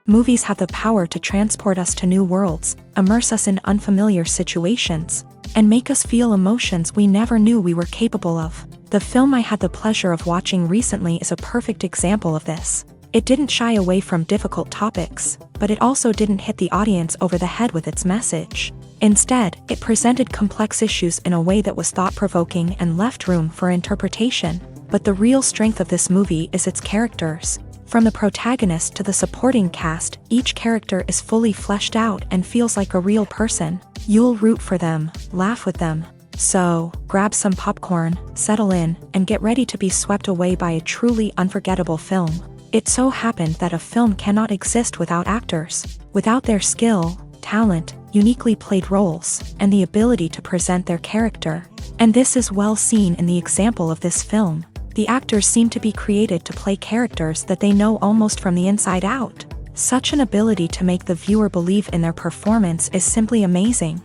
Movies have the power to transport us to new worlds, immerse us in unfamiliar situations, and make us feel emotions we never knew we were capable of. The film I had the pleasure of watching recently is a perfect example of this. It didn't shy away from difficult topics, but it also didn't hit the audience over the head with its message. Instead, it presented complex issues in a way that was thought-provoking and left room for interpretation. But the real strength of this movie is its characters. From the protagonist to the supporting cast, each character is fully fleshed out and feels like a real person. You'll root for them, laugh with them. So, grab some popcorn, settle in, and get ready to be swept away by a truly unforgettable film. It so happened that a film cannot exist without actors. Without their skill, talent, uniquely played roles, and the ability to present their character. And this is well seen in the example of this film. The actors seem to be created to play characters that they know almost from the inside out. Such an ability to make the viewer believe in their performance is simply amazing.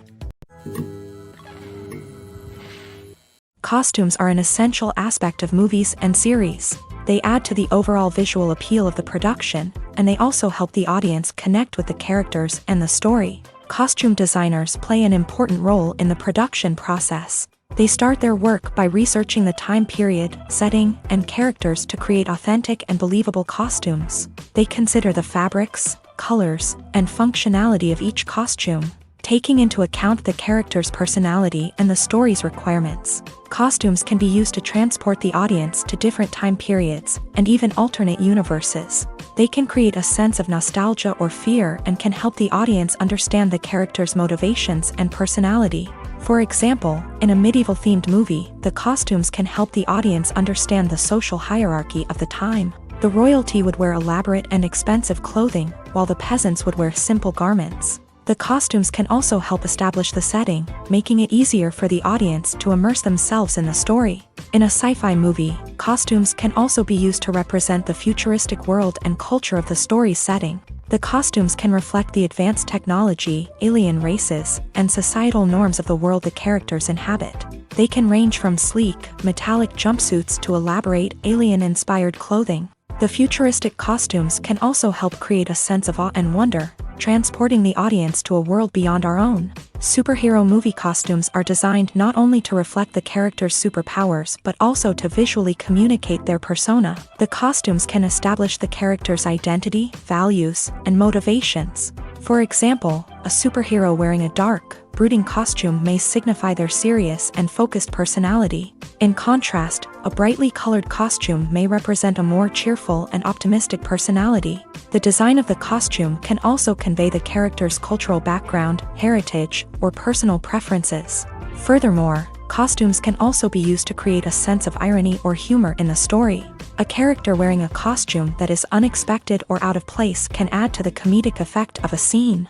Costumes are an essential aspect of movies and series. They add to the overall visual appeal of the production, and they also help the audience connect with the characters and the story. Costume designers play an important role in the production process. They start their work by researching the time period, setting, and characters to create authentic and believable costumes. They consider the fabrics, colors, and functionality of each costume, taking into account the character's personality and the story's requirements. Costumes can be used to transport the audience to different time periods and even alternate universes. They can create a sense of nostalgia or fear and can help the audience understand the character's motivations and personality. For example, in a medieval-themed movie, the costumes can help the audience understand the social hierarchy of the time. The royalty would wear elaborate and expensive clothing, while the peasants would wear simple garments. The costumes can also help establish the setting, making it easier for the audience to immerse themselves in the story. In a sci-fi movie, costumes can also be used to represent the futuristic world and culture of the story's setting. The costumes can reflect the advanced technology, alien races, and societal norms of the world the characters inhabit. They can range from sleek, metallic jumpsuits to elaborate, alien-inspired clothing. The futuristic costumes can also help create a sense of awe and wonder, transporting the audience to a world beyond our own. Superhero movie costumes are designed not only to reflect the character's superpowers but also to visually communicate their persona. The costumes can establish the character's identity, values, and motivations. For example, a superhero wearing a dark, brooding costume may signify their serious and focused personality. In contrast, a brightly colored costume may represent a more cheerful and optimistic personality. The design of the costume can also convey the character's cultural background, heritage, or personal preferences. Furthermore, costumes can also be used to create a sense of irony or humor in the story. A character wearing a costume that is unexpected or out of place can add to the comedic effect of a scene.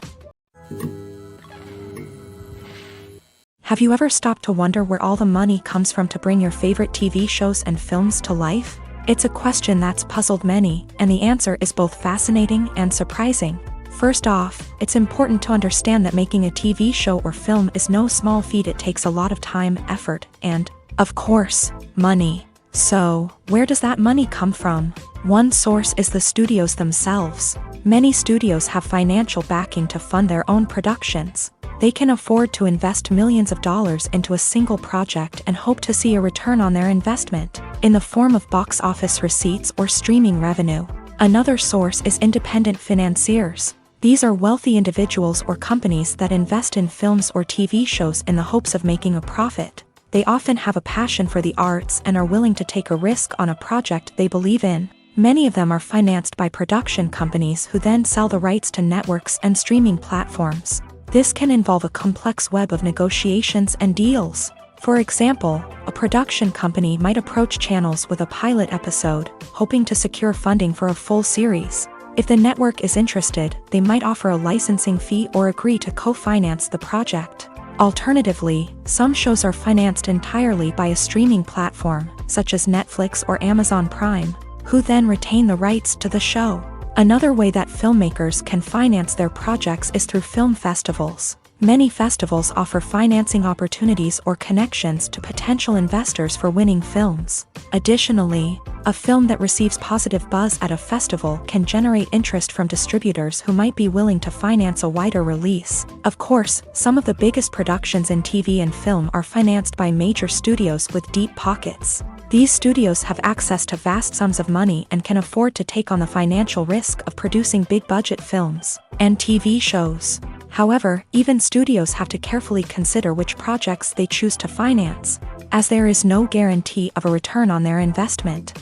Have you ever stopped to wonder where all the money comes from to bring your favorite TV shows and films to life? It's a question that's puzzled many, and the answer is both fascinating and surprising. First off, it's important to understand that making a TV show or film is no small feat. It takes a lot of time, effort, and, of course, money. So, where does that money come from? One source is the studios themselves. Many studios have financial backing to fund their own productions. They can afford to invest millions of dollars into a single project and hope to see a return on their investment, in the form of box office receipts or streaming revenue. Another source is independent financiers. These are wealthy individuals or companies that invest in films or TV shows in the hopes of making a profit. They often have a passion for the arts and are willing to take a risk on a project they believe in. Many of them are financed by production companies who then sell the rights to networks and streaming platforms. This can involve a complex web of negotiations and deals. For example, a production company might approach channels with a pilot episode, hoping to secure funding for a full series. If the network is interested, they might offer a licensing fee or agree to co-finance the project. Alternatively, some shows are financed entirely by a streaming platform, such as Netflix or Amazon Prime, who then retain the rights to the show. Another way that filmmakers can finance their projects is through film festivals. Many festivals offer financing opportunities or connections to potential investors for winning films. Additionally, a film that receives positive buzz at a festival can generate interest from distributors who might be willing to finance a wider release. Of course, some of the biggest productions in TV and film are financed by major studios with deep pockets. These studios have access to vast sums of money and can afford to take on the financial risk of producing big-budget films and TV shows. However, even studios have to carefully consider which projects they choose to finance, as there is no guarantee of a return on their investment.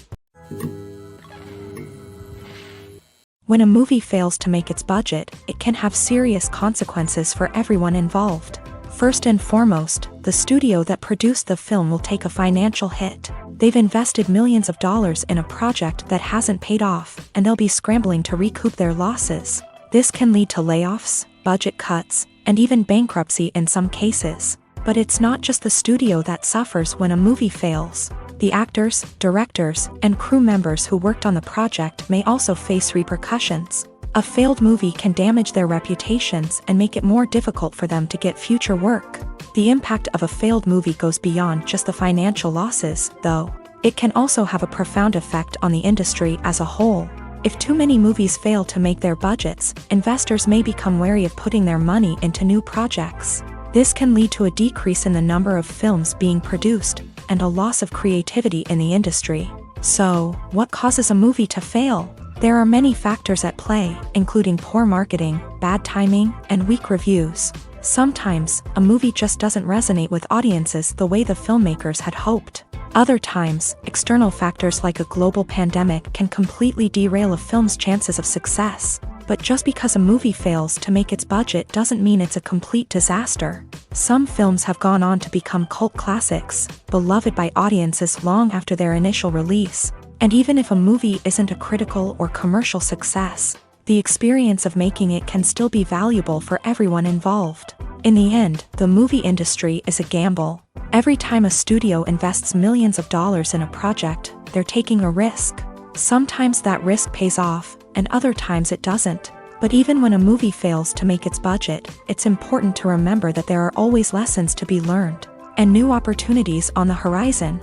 When a movie fails to make its budget, it can have serious consequences for everyone involved. First and foremost, the studio that produced the film will take a financial hit. They've invested millions of dollars in a project that hasn't paid off, and they'll be scrambling to recoup their losses. This can lead to layoffs, budget cuts, and even bankruptcy in some cases. But it's not just the studio that suffers when a movie fails. The actors, directors, and crew members who worked on the project may also face repercussions. A failed movie can damage their reputations and make it more difficult for them to get future work. The impact of a failed movie goes beyond just the financial losses, though. It can also have a profound effect on the industry as a whole. If too many movies fail to make their budgets, investors may become wary of putting their money into new projects. This can lead to a decrease in the number of films being produced, and a loss of creativity in the industry. So, what causes a movie to fail? There are many factors at play, including poor marketing, bad timing, and weak reviews. Sometimes, a movie just doesn't resonate with audiences the way the filmmakers had hoped. Other times, external factors like a global pandemic can completely derail a film's chances of success. But just because a movie fails to make its budget doesn't mean it's a complete disaster. Some films have gone on to become cult classics, beloved by audiences long after their initial release. And even if a movie isn't a critical or commercial success, the experience of making it can still be valuable for everyone involved. In the end, the movie industry is a gamble. Every time a studio invests millions of dollars in a project, they're taking a risk. Sometimes that risk pays off, and other times it doesn't. But even when a movie fails to make its budget, it's important to remember that there are always lessons to be learned, and new opportunities on the horizon.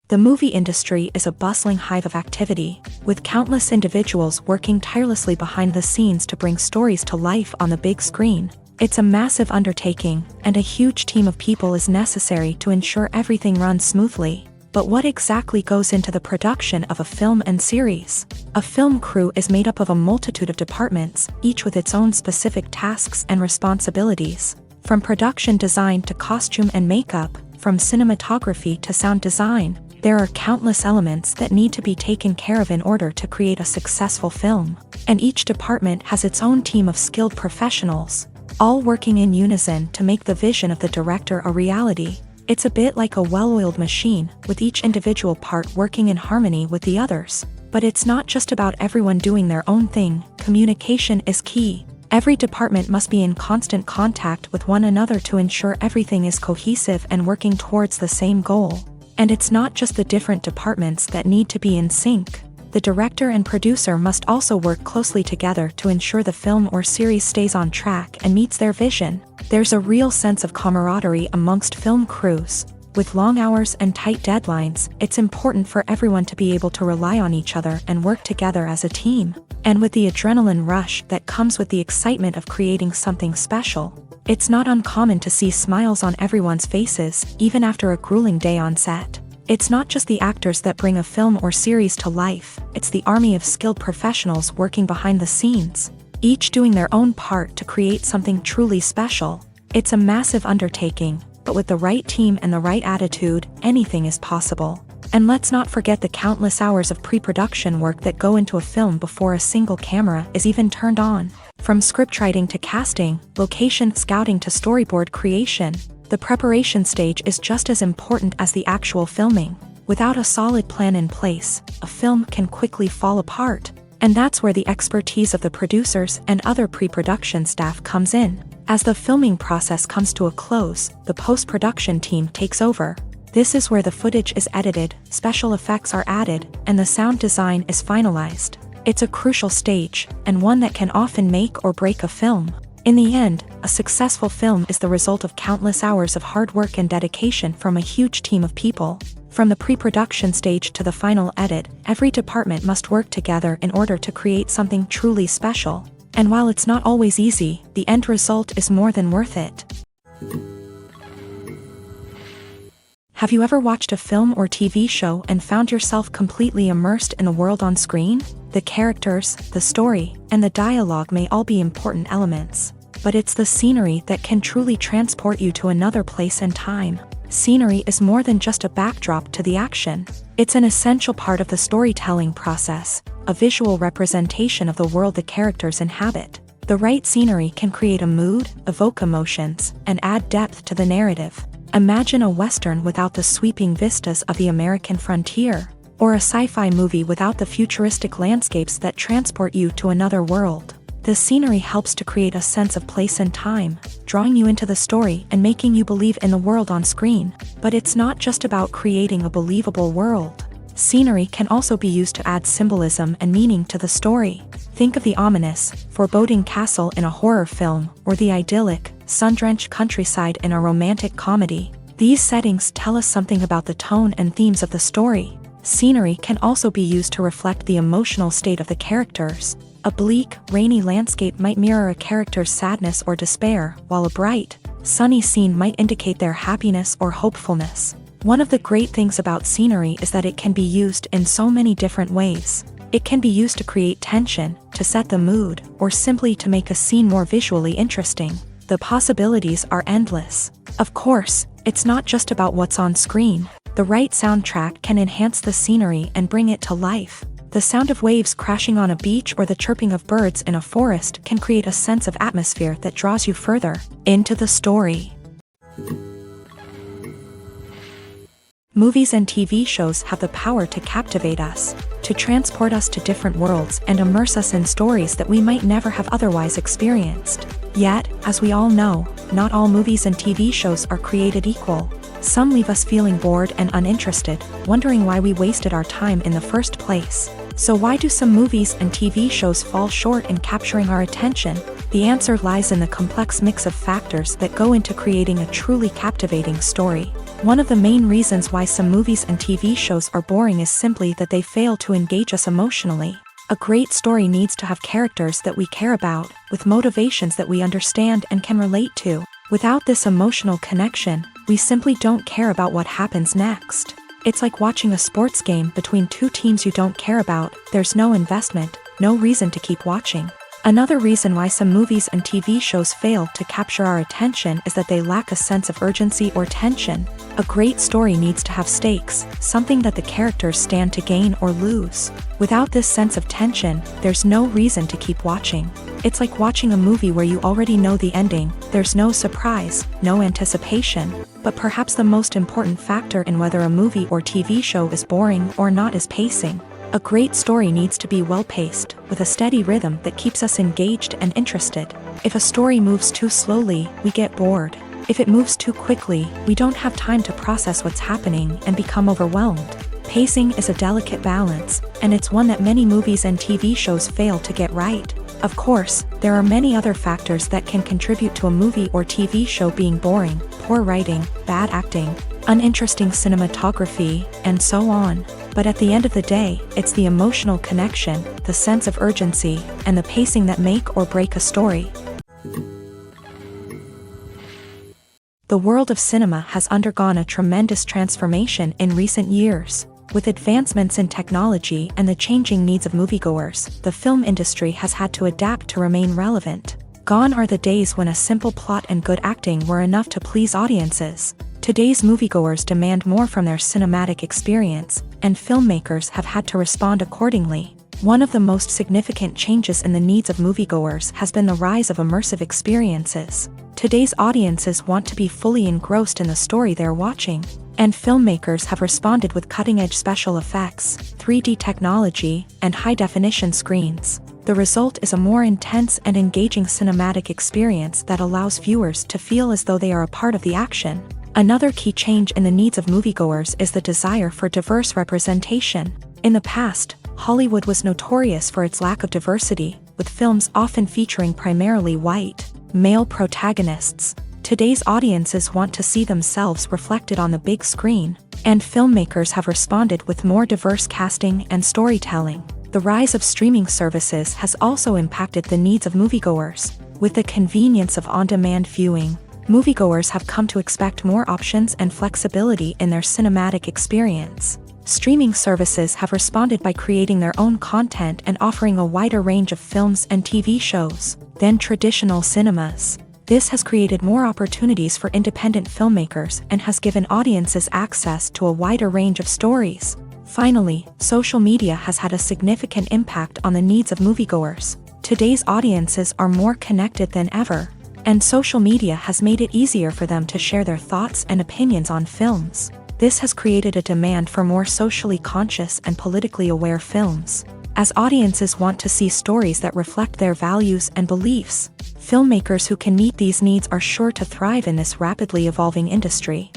The movie industry is a bustling hive of activity, with countless individuals working tirelessly behind the scenes to bring stories to life on the big screen. It's a massive undertaking, and a huge team of people is necessary to ensure everything runs smoothly. But what exactly goes into the production of a film and series? A film crew is made up of a multitude of departments, each with its own specific tasks and responsibilities. From production design to costume and makeup, from cinematography to sound design, there are countless elements that need to be taken care of in order to create a successful film. And each department has its own team of skilled professionals, all working in unison to make the vision of the director a reality. It's a bit like a well-oiled machine, with each individual part working in harmony with the others. But it's not just about everyone doing their own thing. Communication is key. Every department must be in constant contact with one another to ensure everything is cohesive and working towards the same goal. And it's not just the different departments that need to be in sync. The director and producer must also work closely together to ensure the film or series stays on track and meets their vision. There's a real sense of camaraderie amongst film crews. With long hours and tight deadlines, it's important for everyone to be able to rely on each other and work together as a team. And with the adrenaline rush that comes with the excitement of creating something special, it's not uncommon to see smiles on everyone's faces, even after a grueling day on set. It's not just the actors that bring a film or series to life, it's the army of skilled professionals working behind the scenes, each doing their own part to create something truly special. It's a massive undertaking, but with the right team and the right attitude, anything is possible. And let's not forget the countless hours of pre-production work that go into a film before a single camera is even turned on. From scriptwriting to casting, location scouting to storyboard creation, the preparation stage is just as important as the actual filming. Without a solid plan in place, a film can quickly fall apart. And that's where the expertise of the producers and other pre-production staff comes in. As the filming process comes to a close, the post-production team takes over. This is where the footage is edited, special effects are added, and the sound design is finalized. It's a crucial stage, and one that can often make or break a film. In the end, a successful film is the result of countless hours of hard work and dedication from a huge team of people. From the pre-production stage to the final edit, every department must work together in order to create something truly special. And while it's not always easy, the end result is more than worth it. Have you ever watched a film or TV show and found yourself completely immersed in the world on screen? The characters, the story, and the dialogue may all be important elements, but it's the scenery that can truly transport you to another place and time. Scenery is more than just a backdrop to the action. It's an essential part of the storytelling process, a visual representation of the world the characters inhabit. The right scenery can create a mood, evoke emotions, and add depth to the narrative. Imagine a Western without the sweeping vistas of the American frontier, or a sci-fi movie without the futuristic landscapes that transport you to another world. The scenery helps to create a sense of place and time, drawing you into the story and making you believe in the world on screen. But it's not just about creating a believable world. Scenery can also be used to add symbolism and meaning to the story. Think of the ominous, foreboding castle in a horror film, or the idyllic, sun-drenched countryside in a romantic comedy. These settings tell us something about the tone and themes of the story. Scenery can also be used to reflect the emotional state of the characters. A bleak, rainy landscape might mirror a character's sadness or despair, while a bright, sunny scene might indicate their happiness or hopefulness. One of the great things about scenery is that it can be used in so many different ways. It can be used to create tension, to set the mood, or simply to make a scene more visually interesting. The possibilities are endless. Of course, it's not just about what's on screen. The right soundtrack can enhance the scenery and bring it to life. The sound of waves crashing on a beach or the chirping of birds in a forest can create a sense of atmosphere that draws you further into the story. Movies and TV shows have the power to captivate us, to transport us to different worlds and immerse us in stories that we might never have otherwise experienced. Yet, as we all know, not all movies and TV shows are created equal. Some leave us feeling bored and uninterested, wondering why we wasted our time in the first place. So why do some movies and TV shows fall short in capturing our attention? The answer lies in the complex mix of factors that go into creating a truly captivating story. One of the main reasons why some movies and TV shows are boring is simply that they fail to engage us emotionally. A great story needs to have characters that we care about, with motivations that we understand and can relate to. Without this emotional connection, we simply don't care about what happens next. It's like watching a sports game between two teams you don't care about. There's no investment, no reason to keep watching. Another reason why some movies and TV shows fail to capture our attention is that they lack a sense of urgency or tension. A great story needs to have stakes, something that the characters stand to gain or lose. Without this sense of tension, there's no reason to keep watching. It's like watching a movie where you already know the ending. There's no surprise, no anticipation. But perhaps the most important factor in whether a movie or TV show is boring or not is pacing. A great story needs to be well-paced, with a steady rhythm that keeps us engaged and interested. If a story moves too slowly, we get bored. If it moves too quickly, we don't have time to process what's happening and become overwhelmed. Pacing is a delicate balance, and it's one that many movies and TV shows fail to get right. Of course, there are many other factors that can contribute to a movie or TV show being boring: poor writing, bad acting, uninteresting cinematography, and so on. But at the end of the day, it's the emotional connection, the sense of urgency, and the pacing that make or break a story. The world of cinema has undergone a tremendous transformation in recent years. With advancements in technology and the changing needs of moviegoers, the film industry has had to adapt to remain relevant. Gone are the days when a simple plot and good acting were enough to please audiences. Today's moviegoers demand more from their cinematic experience, and filmmakers have had to respond accordingly. One of the most significant changes in the needs of moviegoers has been the rise of immersive experiences. Today's audiences want to be fully engrossed in the story they're watching, and filmmakers have responded with cutting-edge special effects, 3D technology, and high-definition screens. The result is a more intense and engaging cinematic experience that allows viewers to feel as though they are a part of the action. Another key change in the needs of moviegoers is the desire for diverse representation. In the past, Hollywood was notorious for its lack of diversity, with films often featuring primarily white, male protagonists. Today's audiences want to see themselves reflected on the big screen, and filmmakers have responded with more diverse casting and storytelling. The rise of streaming services has also impacted the needs of moviegoers. With the convenience of on-demand viewing, moviegoers have come to expect more options and flexibility in their cinematic experience. Streaming services have responded by creating their own content and offering a wider range of films and TV shows than traditional cinemas. This has created more opportunities for independent filmmakers and has given audiences access to a wider range of stories. Finally, social media has had a significant impact on the needs of moviegoers. Today's audiences are more connected than ever, and social media has made it easier for them to share their thoughts and opinions on films. This has created a demand for more socially conscious and politically aware films. As audiences want to see stories that reflect their values and beliefs, filmmakers who can meet these needs are sure to thrive in this rapidly evolving industry.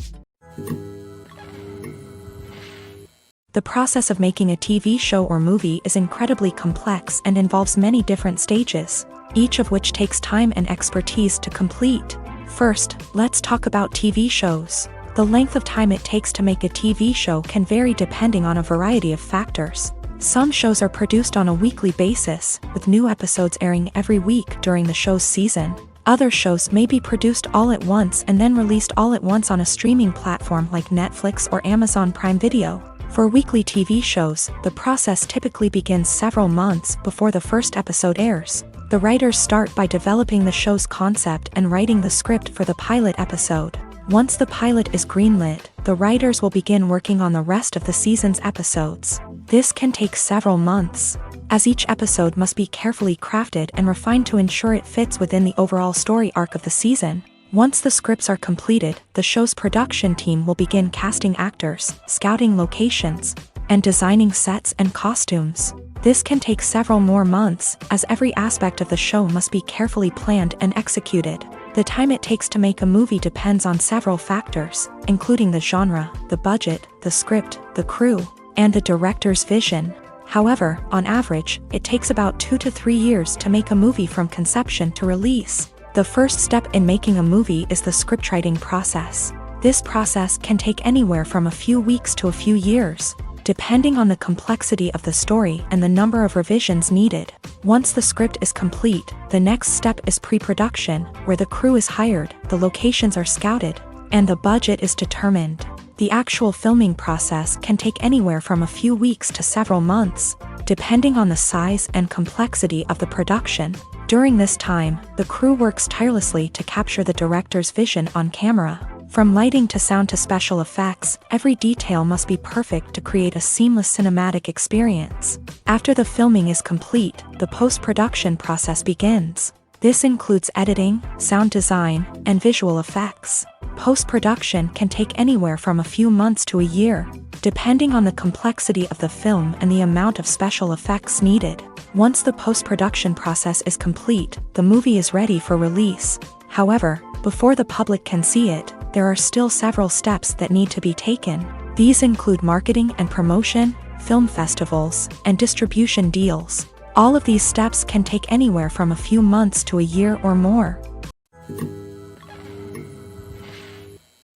The process of making a TV show or movie is incredibly complex and involves many different stages, each of which takes time and expertise to complete. First, let's talk about TV shows. The length of time it takes to make a TV show can vary depending on a variety of factors. Some shows are produced on a weekly basis, with new episodes airing every week during the show's season. Other shows may be produced all at once and then released all at once on a streaming platform like Netflix or Amazon Prime Video. For weekly TV shows, the process typically begins several months before the first episode airs. The writers start by developing the show's concept and writing the script for the pilot episode. Once the pilot is greenlit, the writers will begin working on the rest of the season's episodes. This can take several months, as each episode must be carefully crafted and refined to ensure it fits within the overall story arc of the season. Once the scripts are completed, the show's production team will begin casting actors, scouting locations, and designing sets and costumes. This can take several more months, as every aspect of the show must be carefully planned and executed. The time it takes to make a movie depends on several factors, including the genre, the budget, the script, the crew, and the director's vision. However, on average, it takes about 2 to 3 years to make a movie from conception to release. The first step in making a movie is the scriptwriting process. This process can take anywhere from a few weeks to a few years, depending on the complexity of the story and the number of revisions needed. Once the script is complete, the next step is pre-production, where the crew is hired, the locations are scouted, and the budget is determined. The actual filming process can take anywhere from a few weeks to several months, depending on the size and complexity of the production. During this time, the crew works tirelessly to capture the director's vision on camera. From lighting to sound to special effects, every detail must be perfect to create a seamless cinematic experience. After the filming is complete, the post-production process begins. This includes editing, sound design, and visual effects. Post-production can take anywhere from a few months to a year, depending on the complexity of the film and the amount of special effects needed. Once the post-production process is complete, the movie is ready for release. However, before the public can see it, there are still several steps that need to be taken. These include marketing and promotion, film festivals, and distribution deals. All of these steps can take anywhere from a few months to a year or more.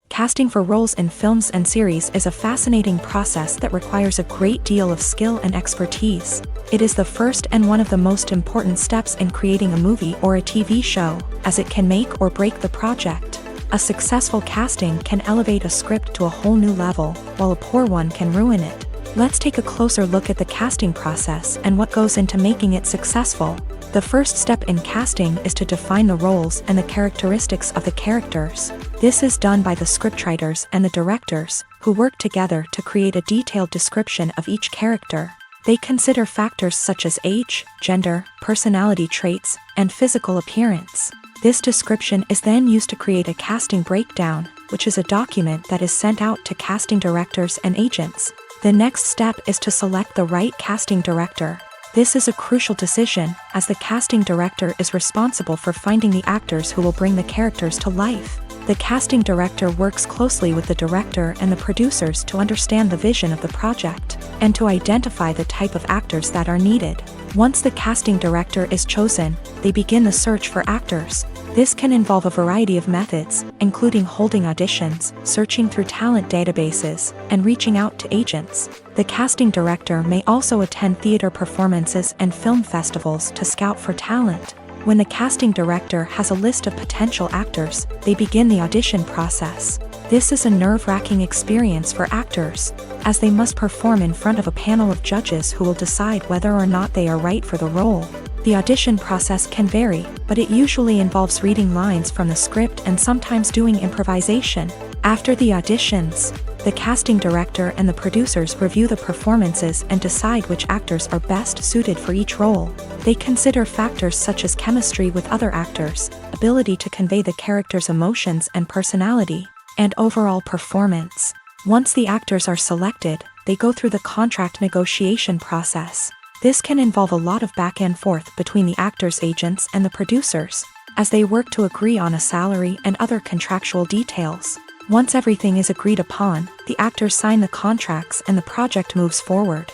Casting for roles in films and series is a fascinating process that requires a great deal of skill and expertise. It is the first and one of the most important steps in creating a movie or a TV show, as it can make or break the project. A successful casting can elevate a script to a whole new level, while a poor one can ruin it. Let's take a closer look at the casting process and what goes into making it successful. The first step in casting is to define the roles and the characteristics of the characters. This is done by the scriptwriters and the directors, who work together to create a detailed description of each character. They consider factors such as age, gender, personality traits, and physical appearance. This description is then used to create a casting breakdown, which is a document that is sent out to casting directors and agents. The next step is to select the right casting director. This is a crucial decision, as the casting director is responsible for finding the actors who will bring the characters to life. The casting director works closely with the director and the producers to understand the vision of the project. and to identify the type of actors that are needed. Once the casting director is chosen, they begin the search for actors. This can involve a variety of methods, including holding auditions, searching through talent databases, and reaching out to agents. The casting director may also attend theater performances and film festivals to scout for talent. When the casting director has a list of potential actors, they begin the audition process. This is a nerve-wracking experience for actors, as they must perform in front of a panel of judges who will decide whether or not they are right for the role. The audition process can vary, but it usually involves reading lines from the script and sometimes doing improvisation. After the auditions, the casting director and the producers review the performances and decide which actors are best suited for each role. They consider factors such as chemistry with other actors, ability to convey the character's emotions and personality, and overall performance. Once the actors are selected, they go through the contract negotiation process. This can involve a lot of back and forth between the actors' agents and the producers, as they work to agree on a salary and other contractual details. Once everything is agreed upon, the actors sign the contracts and the project moves forward.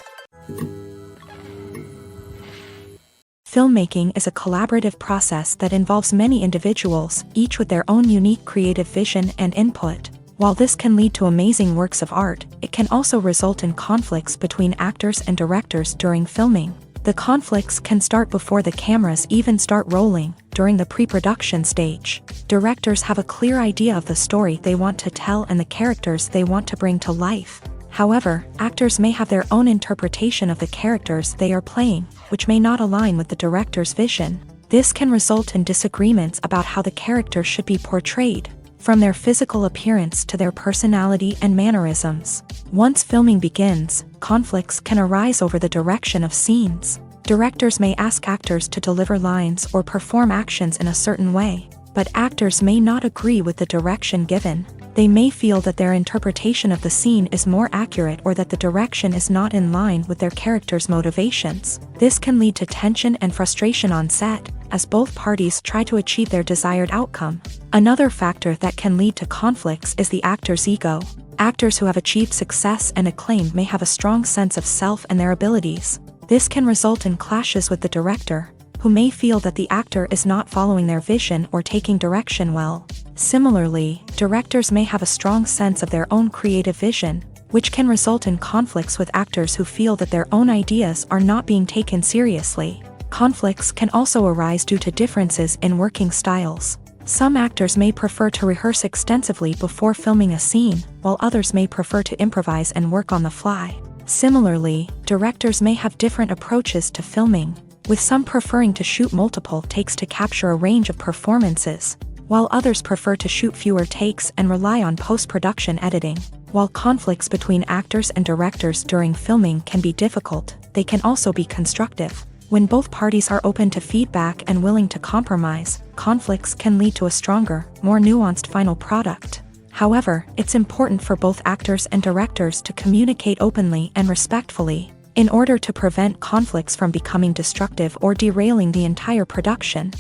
Filmmaking is a collaborative process that involves many individuals, each with their own unique creative vision and input. While this can lead to amazing works of art, it can also result in conflicts between actors and directors during filming. The conflicts can start before the cameras even start rolling, during the pre-production stage. Directors have a clear idea of the story they want to tell and the characters they want to bring to life. However, actors may have their own interpretation of the characters they are playing, which may not align with the director's vision. This can result in disagreements about how the character should be portrayed, from their physical appearance to their personality and mannerisms. Once filming begins, conflicts can arise over the direction of scenes. Directors may ask actors to deliver lines or perform actions in a certain way, but actors may not agree with the direction given. They may feel that their interpretation of the scene is more accurate or that the direction is not in line with their character's motivations. This can lead to tension and frustration on set, as both parties try to achieve their desired outcome. Another factor that can lead to conflicts is the actor's ego. Actors who have achieved success and acclaim may have a strong sense of self and their abilities. This can result in clashes with the director, who may feel that the actor is not following their vision or taking direction well. Similarly, directors may have a strong sense of their own creative vision, which can result in conflicts with actors who feel that their own ideas are not being taken seriously. Conflicts can also arise due to differences in working styles. Some actors may prefer to rehearse extensively before filming a scene, while others may prefer to improvise and work on the fly. Similarly, directors may have different approaches to filming, with some preferring to shoot multiple takes to capture a range of performances, while others prefer to shoot fewer takes and rely on post-production editing. While conflicts between actors and directors during filming can be difficult, they can also be constructive. When both parties are open to feedback and willing to compromise, conflicts can lead to a stronger, more nuanced final product. However, it's important for both actors and directors to communicate openly and respectfully, in order to prevent conflicts from becoming destructive or derailing the entire production.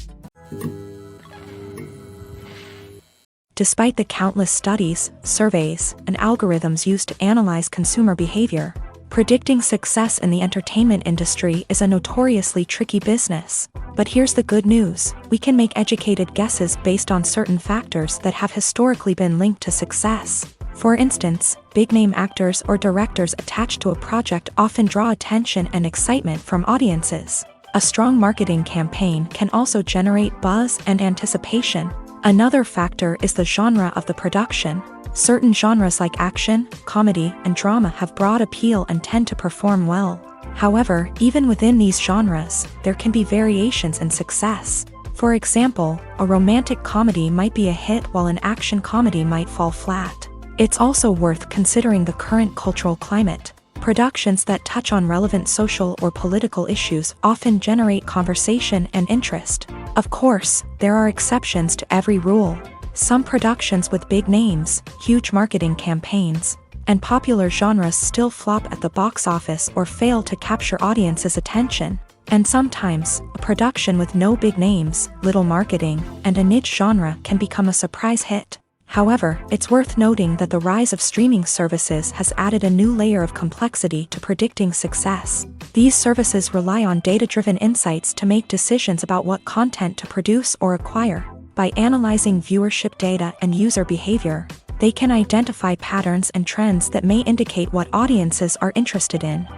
Despite the countless studies, surveys, and algorithms used to analyze consumer behavior, predicting success in the entertainment industry is a notoriously tricky business. But here's the good news: we can make educated guesses based on certain factors that have historically been linked to success. For instance, big-name actors or directors attached to a project often draw attention and excitement from audiences. A strong marketing campaign can also generate buzz and anticipation. Another factor is the genre of the production. Certain genres like action, comedy, and drama have broad appeal and tend to perform well. However, even within these genres, there can be variations in success. For example, a romantic comedy might be a hit while an action comedy might fall flat. It's also worth considering the current cultural climate. Productions that touch on relevant social or political issues often generate conversation and interest. Of course, there are exceptions to every rule. Some productions with big names, huge marketing campaigns, and popular genres still flop at the box office or fail to capture audiences' attention. And sometimes, a production with no big names, little marketing, and a niche genre can become a surprise hit. However, it's worth noting that the rise of streaming services has added a new layer of complexity to predicting success. These services rely on data-driven insights to make decisions about what content to produce or acquire. By analyzing viewership data and user behavior, they can identify patterns and trends that may indicate what audiences are interested in.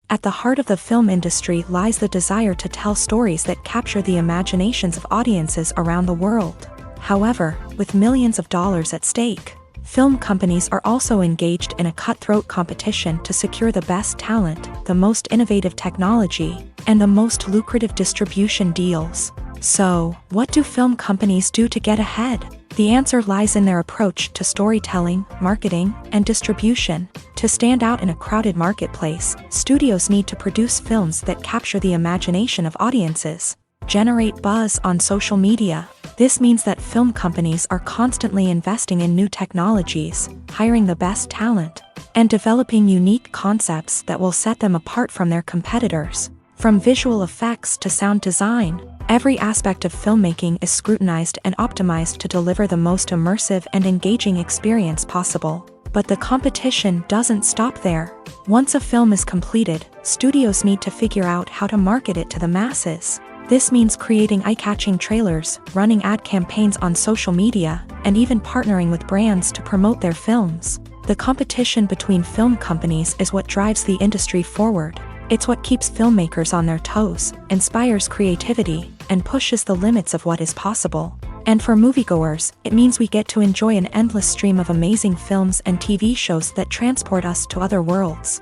At the heart of the film industry lies the desire to tell stories that capture the imaginations of audiences around the world. However, with millions of dollars at stake, film companies are also engaged in a cutthroat competition to secure the best talent, the most innovative technology, and the most lucrative distribution deals. So, what do film companies do to get ahead? The answer lies in their approach to storytelling, marketing, and distribution. To stand out in a crowded marketplace, studios need to produce films that capture the imagination of audiences, generate buzz on social media. This means that film companies are constantly investing in new technologies, hiring the best talent, and developing unique concepts that will set them apart from their competitors. From visual effects to sound design, every aspect of filmmaking is scrutinized and optimized to deliver the most immersive and engaging experience possible. But the competition doesn't stop there. Once a film is completed, studios need to figure out how to market it to the masses. This means creating eye-catching trailers, running ad campaigns on social media, and even partnering with brands to promote their films. The competition between film companies is what drives the industry forward. It's what keeps filmmakers on their toes, inspires creativity, and pushes the limits of what is possible. And for moviegoers, it means we get to enjoy an endless stream of amazing films and TV shows that transport us to other worlds.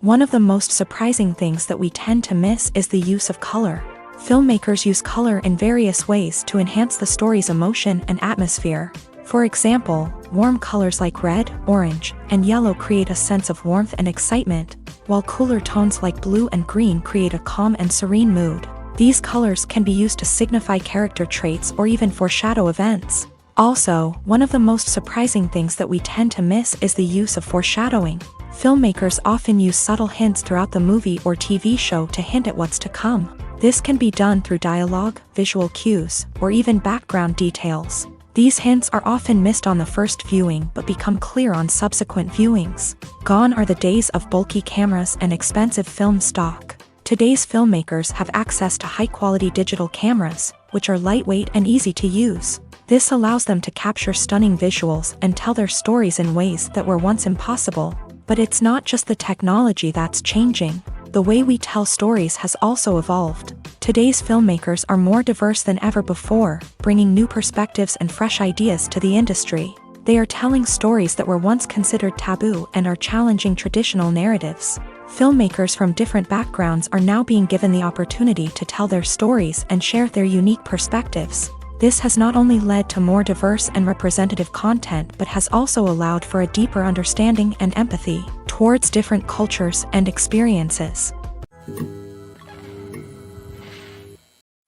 One of the most surprising things that we tend to miss is the use of color. Filmmakers use color in various ways to enhance the story's emotion and atmosphere. For example, warm colors like red, orange, and yellow create a sense of warmth and excitement, while cooler tones like blue and green create a calm and serene mood. These colors can be used to signify character traits or even foreshadow events. Also, one of the most surprising things that we tend to miss is the use of foreshadowing. Filmmakers often use subtle hints throughout the movie or TV show to hint at what's to come. This can be done through dialogue, visual cues, or even background details. These hints are often missed on the first viewing but become clear on subsequent viewings. Gone are the days of bulky cameras and expensive film stock. Today's filmmakers have access to high-quality digital cameras, which are lightweight and easy to use. This allows them to capture stunning visuals and tell their stories in ways that were once impossible. But it's not just the technology that's changing. The way we tell stories has also evolved. Today's filmmakers are more diverse than ever before, bringing new perspectives and fresh ideas to the industry. They are telling stories that were once considered taboo and are challenging traditional narratives. Filmmakers from different backgrounds are now being given the opportunity to tell their stories and share their unique perspectives. This has not only led to more diverse and representative content but has also allowed for a deeper understanding and empathy towards different cultures and experiences.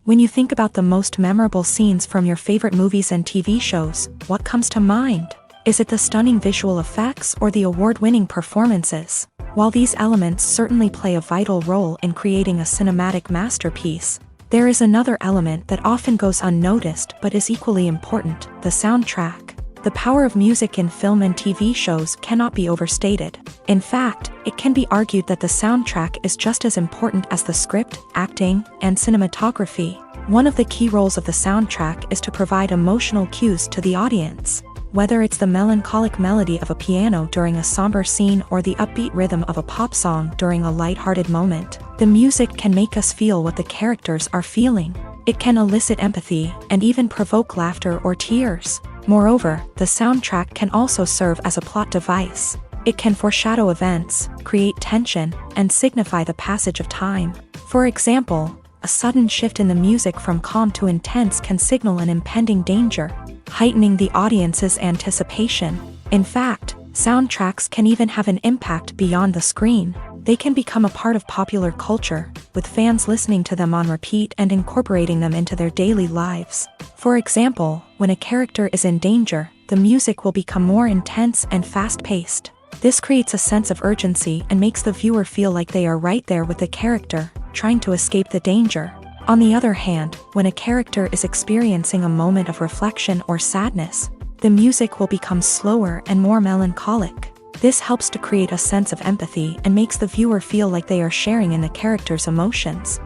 When you think about the most memorable scenes from your favorite movies and TV shows, what comes to mind? Is it the stunning visual effects or the award-winning performances? While these elements certainly play a vital role in creating a cinematic masterpiece, there is another element that often goes unnoticed but is equally important: the soundtrack. The power of music in film and TV shows cannot be overstated. In fact, it can be argued that the soundtrack is just as important as the script, acting, and cinematography. One of the key roles of the soundtrack is to provide emotional cues to the audience. Whether it's the melancholic melody of a piano during a somber scene or the upbeat rhythm of a pop song during a light-hearted moment, the music can make us feel what the characters are feeling. It can elicit empathy and even provoke laughter or tears. Moreover, the soundtrack can also serve as a plot device. It can foreshadow events, create tension, and signify the passage of time. For example, a sudden shift in the music from calm to intense can signal an impending danger, heightening the audience's anticipation. In fact, soundtracks can even have an impact beyond the screen. They can become a part of popular culture, with fans listening to them on repeat and incorporating them into their daily lives. For example, when a character is in danger, the music will become more intense and fast-paced. This creates a sense of urgency and makes the viewer feel like they are right there with the character, trying to escape the danger. On the other hand, when a character is experiencing a moment of reflection or sadness, the music will become slower and more melancholic. This helps to create a sense of empathy and makes the viewer feel like they are sharing in the character's emotions.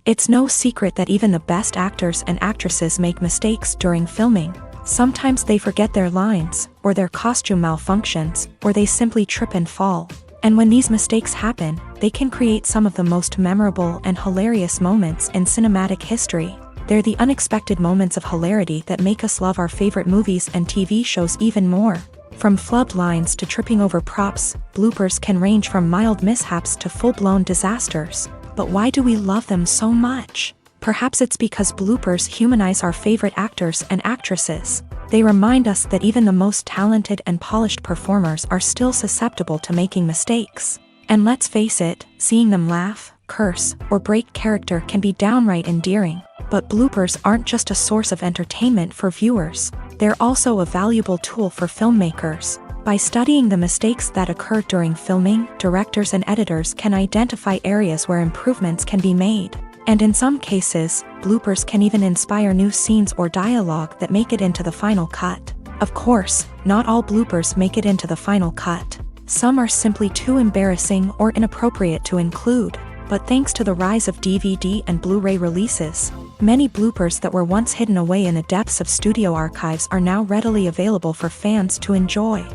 It's no secret that even the best actors and actresses make mistakes during filming. Sometimes they forget their lines, or their costume malfunctions, or they simply trip and fall. And when these mistakes happen, they can create some of the most memorable and hilarious moments in cinematic history. They're the unexpected moments of hilarity that make us love our favorite movies and TV shows even more. From flubbed lines to tripping over props, bloopers can range from mild mishaps to full-blown disasters. But why do we love them so much? Perhaps it's because bloopers humanize our favorite actors and actresses. They remind us that even the most talented and polished performers are still susceptible to making mistakes. And let's face it, seeing them laugh, curse, or break character can be downright endearing. But bloopers aren't just a source of entertainment for viewers. They're also a valuable tool for filmmakers. By studying the mistakes that occur during filming, directors and editors can identify areas where improvements can be made. And in some cases, bloopers can even inspire new scenes or dialogue that make it into the final cut. Of course, not all bloopers make it into the final cut. Some are simply too embarrassing or inappropriate to include. But thanks to the rise of DVD and Blu-ray releases, many bloopers that were once hidden away in the depths of studio archives are now readily available for fans to enjoy.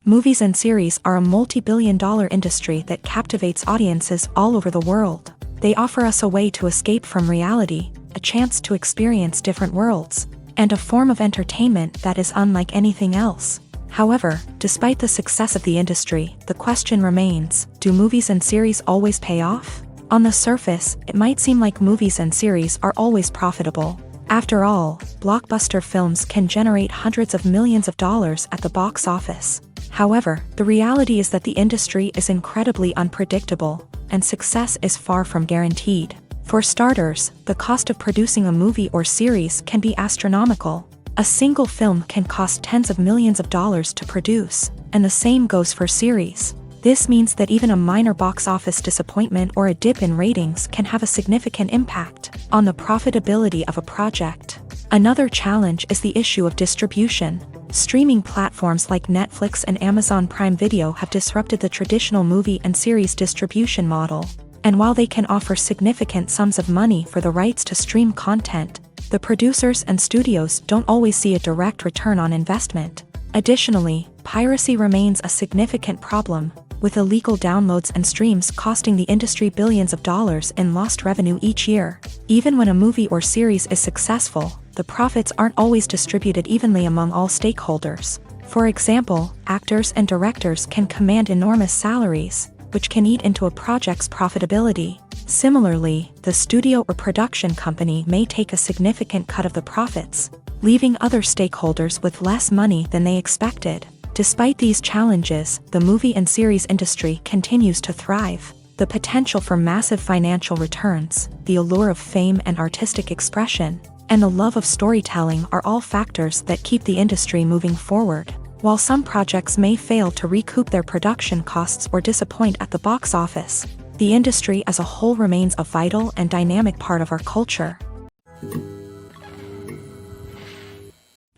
Movies and series are a multi-billion-dollar industry that captivates audiences all over the world. They offer us a way to escape from reality, a chance to experience different worlds, and a form of entertainment that is unlike anything else. However, despite the success of the industry, the question remains, do movies and series always pay off? On the surface, it might seem like movies and series are always profitable. After all, blockbuster films can generate hundreds of millions of dollars at the box office. However, the reality is that the industry is incredibly unpredictable, and success is far from guaranteed. For starters, the cost of producing a movie or series can be astronomical. A single film can cost tens of millions of dollars to produce, and the same goes for series. This means that even a minor box office disappointment or a dip in ratings can have a significant impact on the profitability of a project. Another challenge is the issue of distribution. Streaming platforms like Netflix and Amazon Prime Video have disrupted the traditional movie and series distribution model. And while they can offer significant sums of money for the rights to stream content, the producers and studios don't always see a direct return on investment. Additionally, piracy remains a significant problem, with illegal downloads and streams costing the industry billions of dollars in lost revenue each year. Even when a movie or series is successful, the profits aren't always distributed evenly among all stakeholders. For example, actors and directors can command enormous salaries, which can eat into a project's profitability. Similarly, the studio or production company may take a significant cut of the profits, leaving other stakeholders with less money than they expected. Despite these challenges, the movie and series industry continues to thrive. The potential for massive financial returns, the allure of fame and artistic expression, and the love of storytelling are all factors that keep the industry moving forward. While some projects may fail to recoup their production costs or disappoint at the box office, the industry as a whole remains a vital and dynamic part of our culture.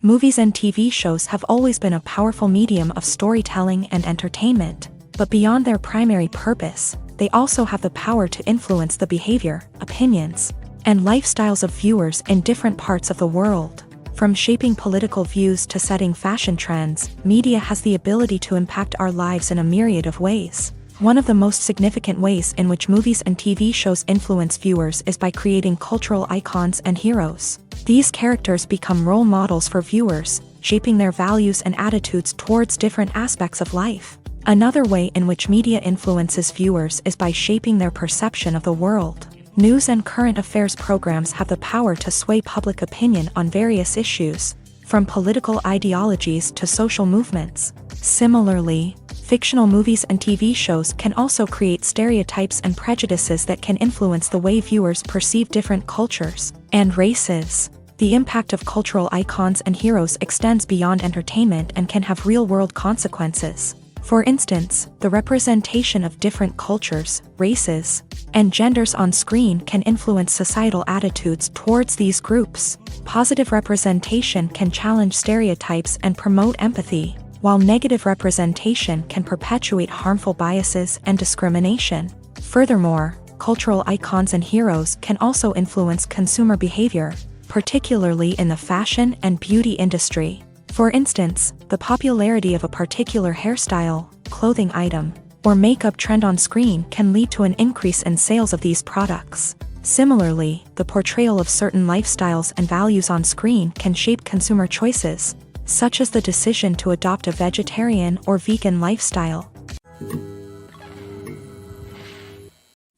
Movies and TV shows have always been a powerful medium of storytelling and entertainment, but beyond their primary purpose, they also have the power to influence the behavior, opinions, and lifestyles of viewers in different parts of the world. From shaping political views to setting fashion trends, media has the ability to impact our lives in a myriad of ways. One of the most significant ways in which movies and TV shows influence viewers is by creating cultural icons and heroes. These characters become role models for viewers, shaping their values and attitudes towards different aspects of life. Another way in which media influences viewers is by shaping their perception of the world. News and current affairs programs have the power to sway public opinion on various issues, from political ideologies to social movements. Similarly, fictional movies and TV shows can also create stereotypes and prejudices that can influence the way viewers perceive different cultures and races. The impact of cultural icons and heroes extends beyond entertainment and can have real-world consequences. For instance, the representation of different cultures, races, and genders on screen can influence societal attitudes towards these groups. Positive representation can challenge stereotypes and promote empathy, while negative representation can perpetuate harmful biases and discrimination. Furthermore, cultural icons and heroes can also influence consumer behavior, particularly in the fashion and beauty industry. For instance, the popularity of a particular hairstyle, clothing item, or makeup trend on screen can lead to an increase in sales of these products. Similarly, the portrayal of certain lifestyles and values on screen can shape consumer choices, such as the decision to adopt a vegetarian or vegan lifestyle.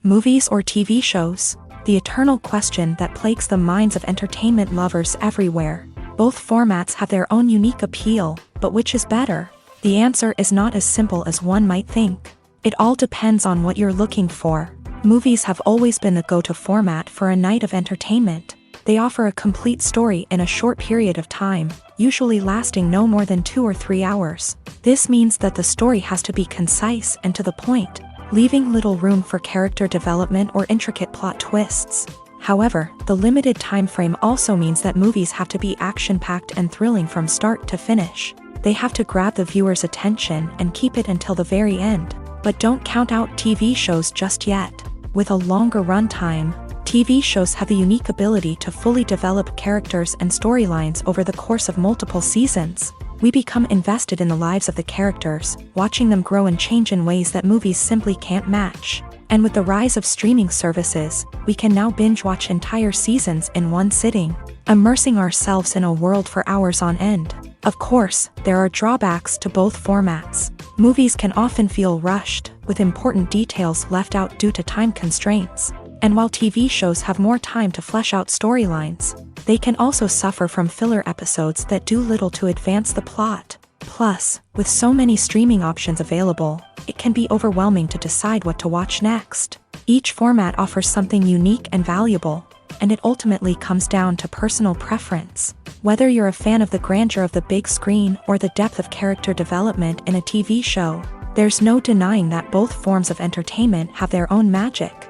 Movies or TV shows? The eternal question that plagues the minds of entertainment lovers everywhere. Both formats have their own unique appeal, but which is better? The answer is not as simple as one might think. It all depends on what you're looking for. Movies have always been the go-to format for a night of entertainment. They offer a complete story in a short period of time, usually lasting no more than 2 or 3 hours. This means that the story has to be concise and to the point, leaving little room for character development or intricate plot twists. However, the limited time frame also means that movies have to be action-packed and thrilling from start to finish. They have to grab the viewer's attention and keep it until the very end. But don't count out TV shows just yet. With a longer runtime, TV shows have the unique ability to fully develop characters and storylines over the course of multiple seasons. We become invested in the lives of the characters, watching them grow and change in ways that movies simply can't match. And with the rise of streaming services, we can now binge-watch entire seasons in one sitting, immersing ourselves in a world for hours on end. Of course, there are drawbacks to both formats. Movies can often feel rushed, with important details left out due to time constraints. And while TV shows have more time to flesh out storylines, they can also suffer from filler episodes that do little to advance the plot. Plus, with so many streaming options available, it can be overwhelming to decide what to watch next. Each format offers something unique and valuable, and it ultimately comes down to personal preference. Whether you're a fan of the grandeur of the big screen or the depth of character development in a TV show, there's no denying that both forms of entertainment have their own magic.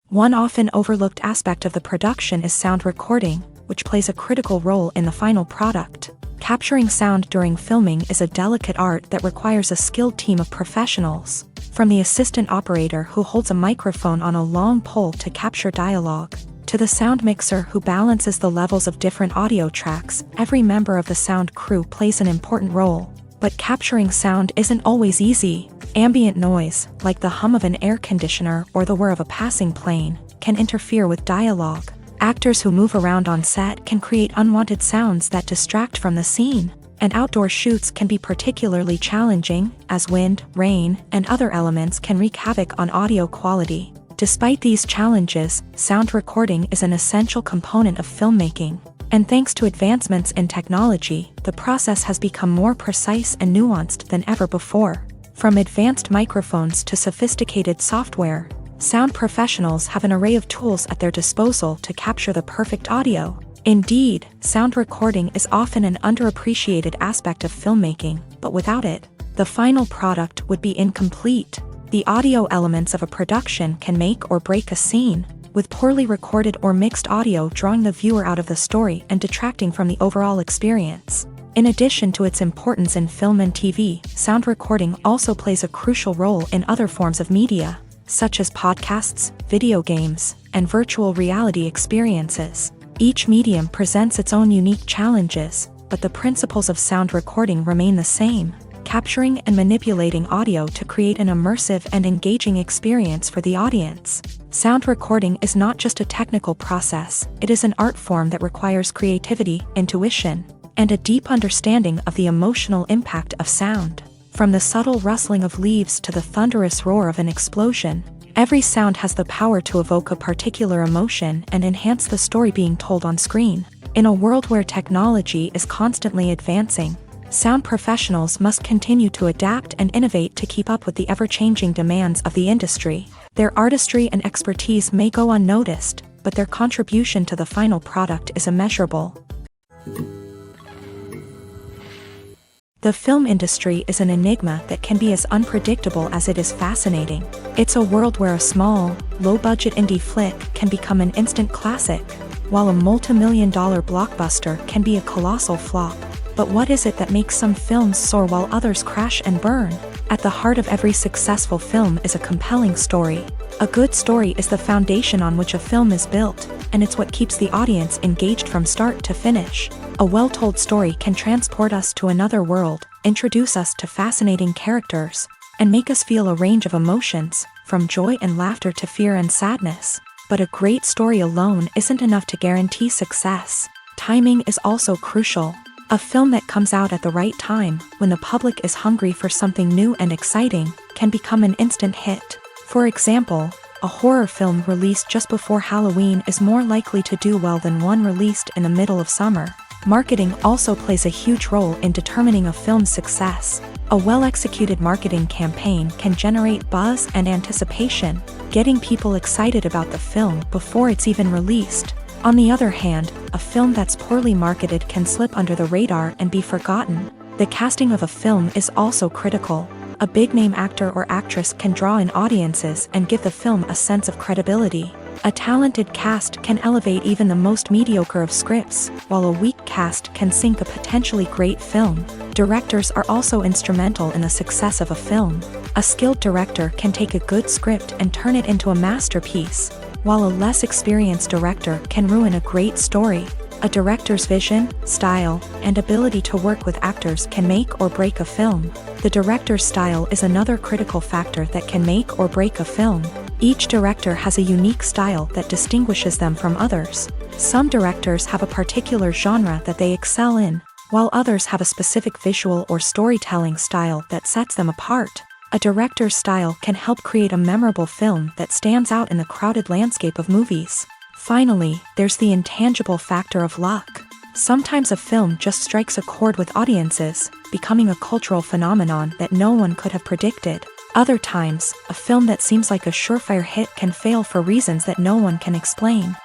One often overlooked aspect of the production is sound recording, which plays a critical role in the final product. Capturing sound during filming is a delicate art that requires a skilled team of professionals. From the assistant operator who holds a microphone on a long pole to capture dialogue, to the sound mixer who balances the levels of different audio tracks, every member of the sound crew plays an important role. But capturing sound isn't always easy. Ambient noise, like the hum of an air conditioner or the whir of a passing plane, can interfere with dialogue. Actors who move around on set can create unwanted sounds that distract from the scene. And outdoor shoots can be particularly challenging, as wind, rain, and other elements can wreak havoc on audio quality. Despite these challenges, sound recording is an essential component of filmmaking. And thanks to advancements in technology, the process has become more precise and nuanced than ever before. From advanced microphones to sophisticated software, sound professionals have an array of tools at their disposal to capture the perfect audio. Indeed, sound recording is often an underappreciated aspect of filmmaking, but without it, the final product would be incomplete. The audio elements of a production can make or break a scene, with poorly recorded or mixed audio drawing the viewer out of the story and detracting from the overall experience. In addition to its importance in film and TV, sound recording also plays a crucial role in other forms of media, such as podcasts, video games, and virtual reality experiences. Each medium presents its own unique challenges, but the principles of sound recording remain the same, capturing and manipulating audio to create an immersive and engaging experience for the audience. Sound recording is not just a technical process, it is an art form that requires creativity, intuition, and a deep understanding of the emotional impact of sound. From the subtle rustling of leaves to the thunderous roar of an explosion, every sound has the power to evoke a particular emotion and enhance the story being told on screen. In a world where technology is constantly advancing, sound professionals must continue to adapt and innovate to keep up with the ever-changing demands of the industry. Their artistry and expertise may go unnoticed, but their contribution to the final product is immeasurable. The film industry is an enigma that can be as unpredictable as it is fascinating. It's a world where a small, low-budget indie flick can become an instant classic, while a multi-million-dollar blockbuster can be a colossal flop. But what is it that makes some films soar while others crash and burn? At the heart of every successful film is a compelling story. A good story is the foundation on which a film is built, and it's what keeps the audience engaged from start to finish. A well-told story can transport us to another world, introduce us to fascinating characters, and make us feel a range of emotions, from joy and laughter to fear and sadness. But a great story alone isn't enough to guarantee success. Timing is also crucial. A film that comes out at the right time, when the public is hungry for something new and exciting, can become an instant hit. For example, a horror film released just before Halloween is more likely to do well than one released in the middle of summer. Marketing also plays a huge role in determining a film's success. A well-executed marketing campaign can generate buzz and anticipation, getting people excited about the film before it's even released. On the other hand, a film that's poorly marketed can slip under the radar and be forgotten. The casting of a film is also critical. A big-name actor or actress can draw in audiences and give the film a sense of credibility. A talented cast can elevate even the most mediocre of scripts, while a weak cast can sink a potentially great film. Directors are also instrumental in the success of a film. A skilled director can take a good script and turn it into a masterpiece, while a less experienced director can ruin a great story. A director's vision, style, and ability to work with actors can make or break a film. The director's style is another critical factor that can make or break a film. Each director has a unique style that distinguishes them from others. Some directors have a particular genre that they excel in, while others have a specific visual or storytelling style that sets them apart. A director's style can help create a memorable film that stands out in the crowded landscape of movies. Finally, there's the intangible factor of luck. Sometimes a film just strikes a chord with audiences, becoming a cultural phenomenon that no one could have predicted. Other times, a film that seems like a surefire hit can fail for reasons that no one can explain.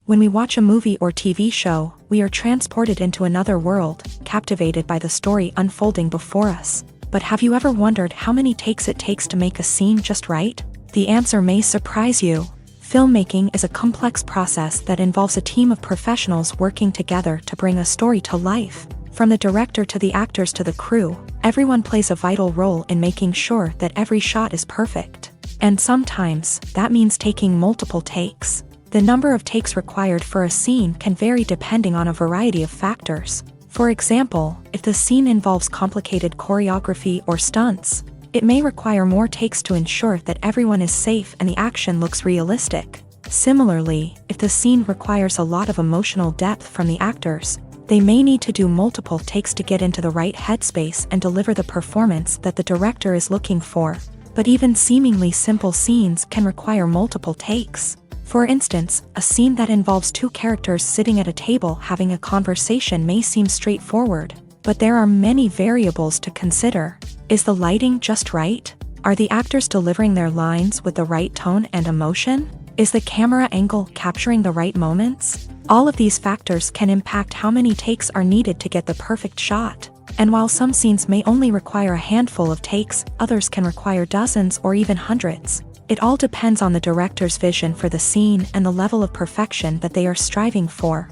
When we watch a movie or TV show, we are transported into another world, captivated by the story unfolding before us. But have you ever wondered how many takes it takes to make a scene just right? The answer may surprise you. Filmmaking is a complex process that involves a team of professionals working together to bring a story to life. From the director to the actors to the crew, everyone plays a vital role in making sure that every shot is perfect. And sometimes, that means taking multiple takes. The number of takes required for a scene can vary depending on a variety of factors. For example, if the scene involves complicated choreography or stunts, it may require more takes to ensure that everyone is safe and the action looks realistic. Similarly, if the scene requires a lot of emotional depth from the actors, they may need to do multiple takes to get into the right headspace and deliver the performance that the director is looking for. But even seemingly simple scenes can require multiple takes. For instance, a scene that involves two characters sitting at a table having a conversation may seem straightforward, but there are many variables to consider. Is the lighting just right? Are the actors delivering their lines with the right tone and emotion? Is the camera angle capturing the right moments? All of these factors can impact how many takes are needed to get the perfect shot. And while some scenes may only require a handful of takes, others can require dozens or even hundreds. It all depends on the director's vision for the scene and the level of perfection that they are striving for.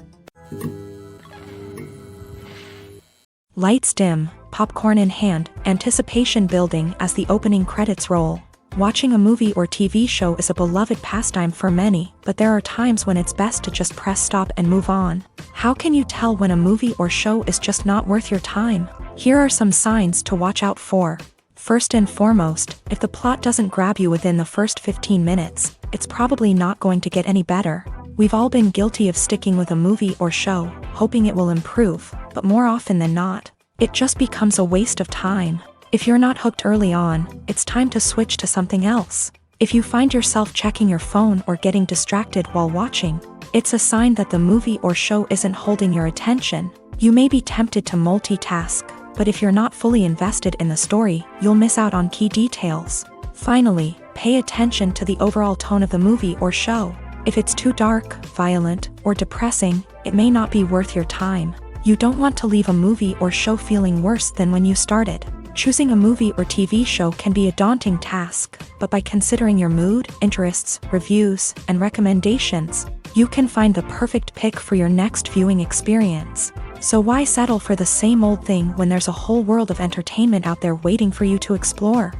Lights dim, popcorn in hand, anticipation building as the opening credits roll. Watching a movie or TV show is a beloved pastime for many, but there are times when it's best to just press stop and move on. How can you tell when a movie or show is just not worth your time? Here are some signs to watch out for. First and foremost, if the plot doesn't grab you within the first 15 minutes, it's probably not going to get any better. We've all been guilty of sticking with a movie or show, hoping it will improve, but more often than not, it just becomes a waste of time. If you're not hooked early on, it's time to switch to something else. If you find yourself checking your phone or getting distracted while watching, it's a sign that the movie or show isn't holding your attention. You may be tempted to multitask, but if you're not fully invested in the story, you'll miss out on key details. Finally, pay attention to the overall tone of the movie or show. If it's too dark, violent, or depressing, it may not be worth your time. You don't want to leave a movie or show feeling worse than when you started. Choosing a movie or TV show can be a daunting task, but by considering your mood, interests, reviews, and recommendations, you can find the perfect pick for your next viewing experience. So why settle for the same old thing when there's a whole world of entertainment out there waiting for you to explore?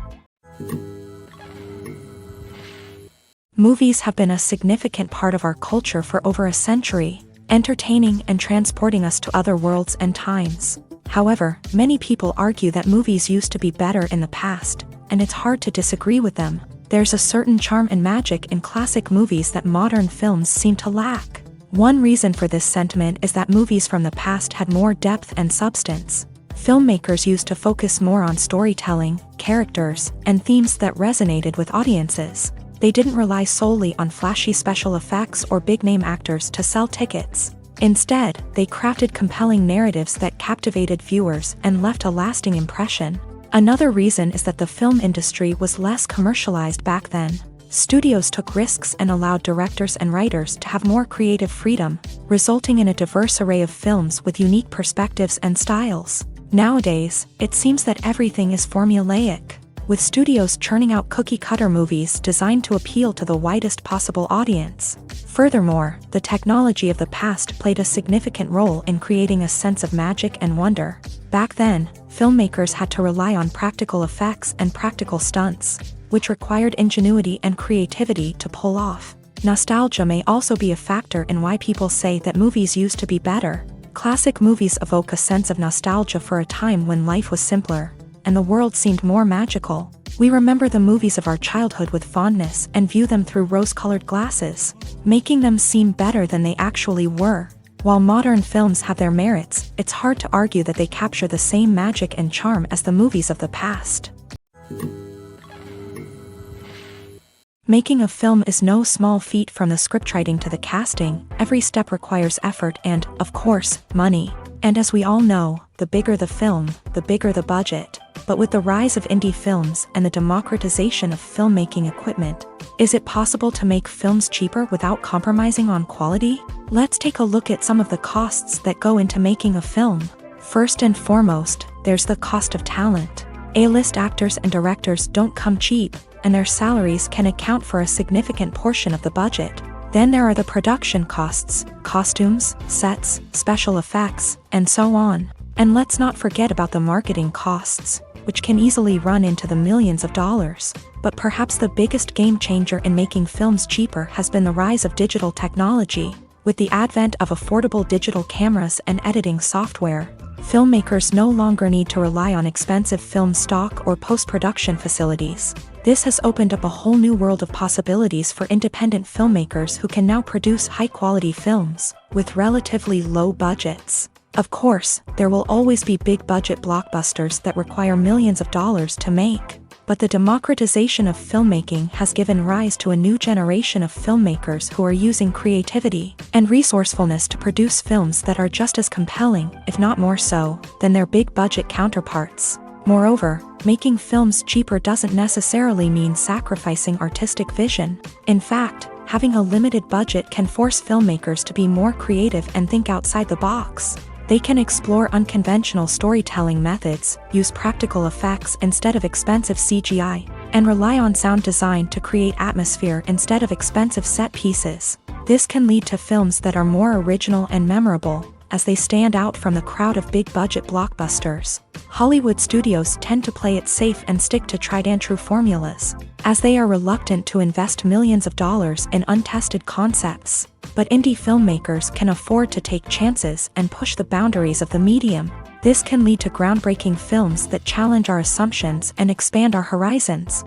Movies have been a significant part of our culture for over a century, entertaining and transporting us to other worlds and times. However, many people argue that movies used to be better in the past, and it's hard to disagree with them. There's a certain charm and magic in classic movies that modern films seem to lack. One reason for this sentiment is that movies from the past had more depth and substance. Filmmakers used to focus more on storytelling, characters, and themes that resonated with audiences. They didn't rely solely on flashy special effects or big-name actors to sell tickets. Instead, they crafted compelling narratives that captivated viewers and left a lasting impression. Another reason is that the film industry was less commercialized back then. Studios took risks and allowed directors and writers to have more creative freedom, resulting in a diverse array of films with unique perspectives and styles. Nowadays, it seems that everything is formulaic, with studios churning out cookie-cutter movies designed to appeal to the widest possible audience. Furthermore, the technology of the past played a significant role in creating a sense of magic and wonder. Back then, filmmakers had to rely on practical effects and practical stunts, which required ingenuity and creativity to pull off. Nostalgia may also be a factor in why people say that movies used to be better. Classic movies evoke a sense of nostalgia for a time when life was simpler, and the world seemed more magical. We remember the movies of our childhood with fondness and view them through rose-colored glasses, making them seem better than they actually were. While modern films have their merits, it's hard to argue that they capture the same magic and charm as the movies of the past. Making a film is no small feat. From the scriptwriting to the casting, every step requires effort and, of course, money. And as we all know, the bigger the film, the bigger the budget. But with the rise of indie films and the democratization of filmmaking equipment, is it possible to make films cheaper without compromising on quality? Let's take a look at some of the costs that go into making a film. First and foremost, there's the cost of talent. A-list actors and directors don't come cheap, and their salaries can account for a significant portion of the budget. Then there are the production costs, costumes, sets, special effects, and so on. And let's not forget about the marketing costs, which can easily run into the millions of dollars. But perhaps the biggest game changer in making films cheaper has been the rise of digital technology. With the advent of affordable digital cameras and editing software, filmmakers no longer need to rely on expensive film stock or post-production facilities. This has opened up a whole new world of possibilities for independent filmmakers who can now produce high-quality films with relatively low budgets. Of course, there will always be big-budget blockbusters that require millions of dollars to make. But the democratization of filmmaking has given rise to a new generation of filmmakers who are using creativity and resourcefulness to produce films that are just as compelling, if not more so, than their big-budget counterparts. Moreover, making films cheaper doesn't necessarily mean sacrificing artistic vision. In fact, having a limited budget can force filmmakers to be more creative and think outside the box. They can explore unconventional storytelling methods, use practical effects instead of expensive CGI, and rely on sound design to create atmosphere instead of expensive set pieces. This can lead to films that are more original and memorable, as they stand out from the crowd of big-budget blockbusters. Hollywood studios tend to play it safe and stick to tried-and-true formulas, as they are reluctant to invest millions of dollars in untested concepts. But indie filmmakers can afford to take chances and push the boundaries of the medium. This can lead to groundbreaking films that challenge our assumptions and expand our horizons.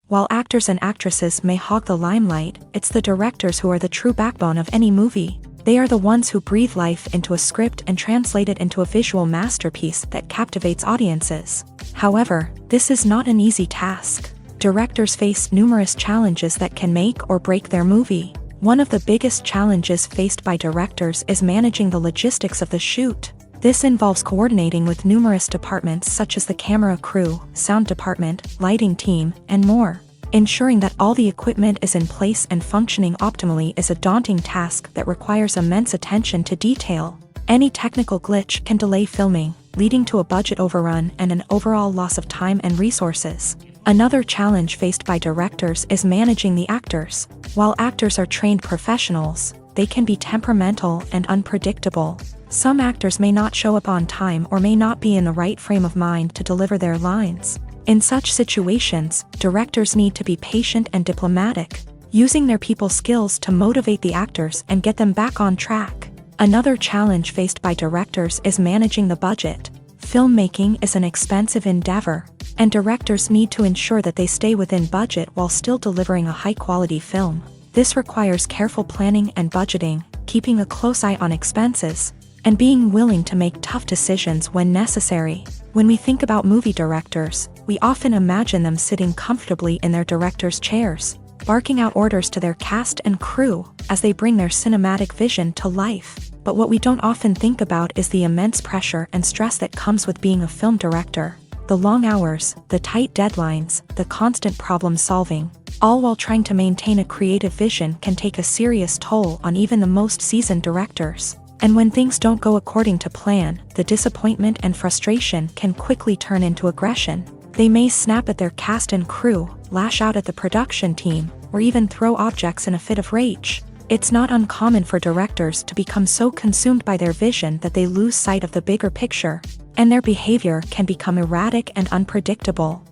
While actors and actresses may hog the limelight, it's the directors who are the true backbone of any movie. They are the ones who breathe life into a script and translate it into a visual masterpiece that captivates audiences. However, this is not an easy task. Directors face numerous challenges that can make or break their movie. One of the biggest challenges faced by directors is managing the logistics of the shoot. This involves coordinating with numerous departments such as the camera crew, sound department, lighting team, and more. Ensuring that all the equipment is in place and functioning optimally is a daunting task that requires immense attention to detail. Any technical glitch can delay filming, leading to a budget overrun and an overall loss of time and resources. Another challenge faced by directors is managing the actors. While actors are trained professionals, they can be temperamental and unpredictable. Some actors may not show up on time or may not be in the right frame of mind to deliver their lines. In such situations, directors need to be patient and diplomatic, using their people skills to motivate the actors and get them back on track. Another challenge faced by directors is managing the budget. Filmmaking is an expensive endeavor, and directors need to ensure that they stay within budget while still delivering a high-quality film. This requires careful planning and budgeting, keeping a close eye on expenses, and being willing to make tough decisions when necessary. When we think about movie directors, we often imagine them sitting comfortably in their director's chairs, barking out orders to their cast and crew as they bring their cinematic vision to life. But what we don't often think about is the immense pressure and stress that comes with being a film director. The long hours, the tight deadlines, the constant problem solving, all while trying to maintain a creative vision can take a serious toll on even the most seasoned directors. And when things don't go according to plan, the disappointment and frustration can quickly turn into aggression. They may snap at their cast and crew, lash out at the production team, or even throw objects in a fit of rage. It's not uncommon for directors to become so consumed by their vision that they lose sight of the bigger picture, and their behavior can become erratic and unpredictable.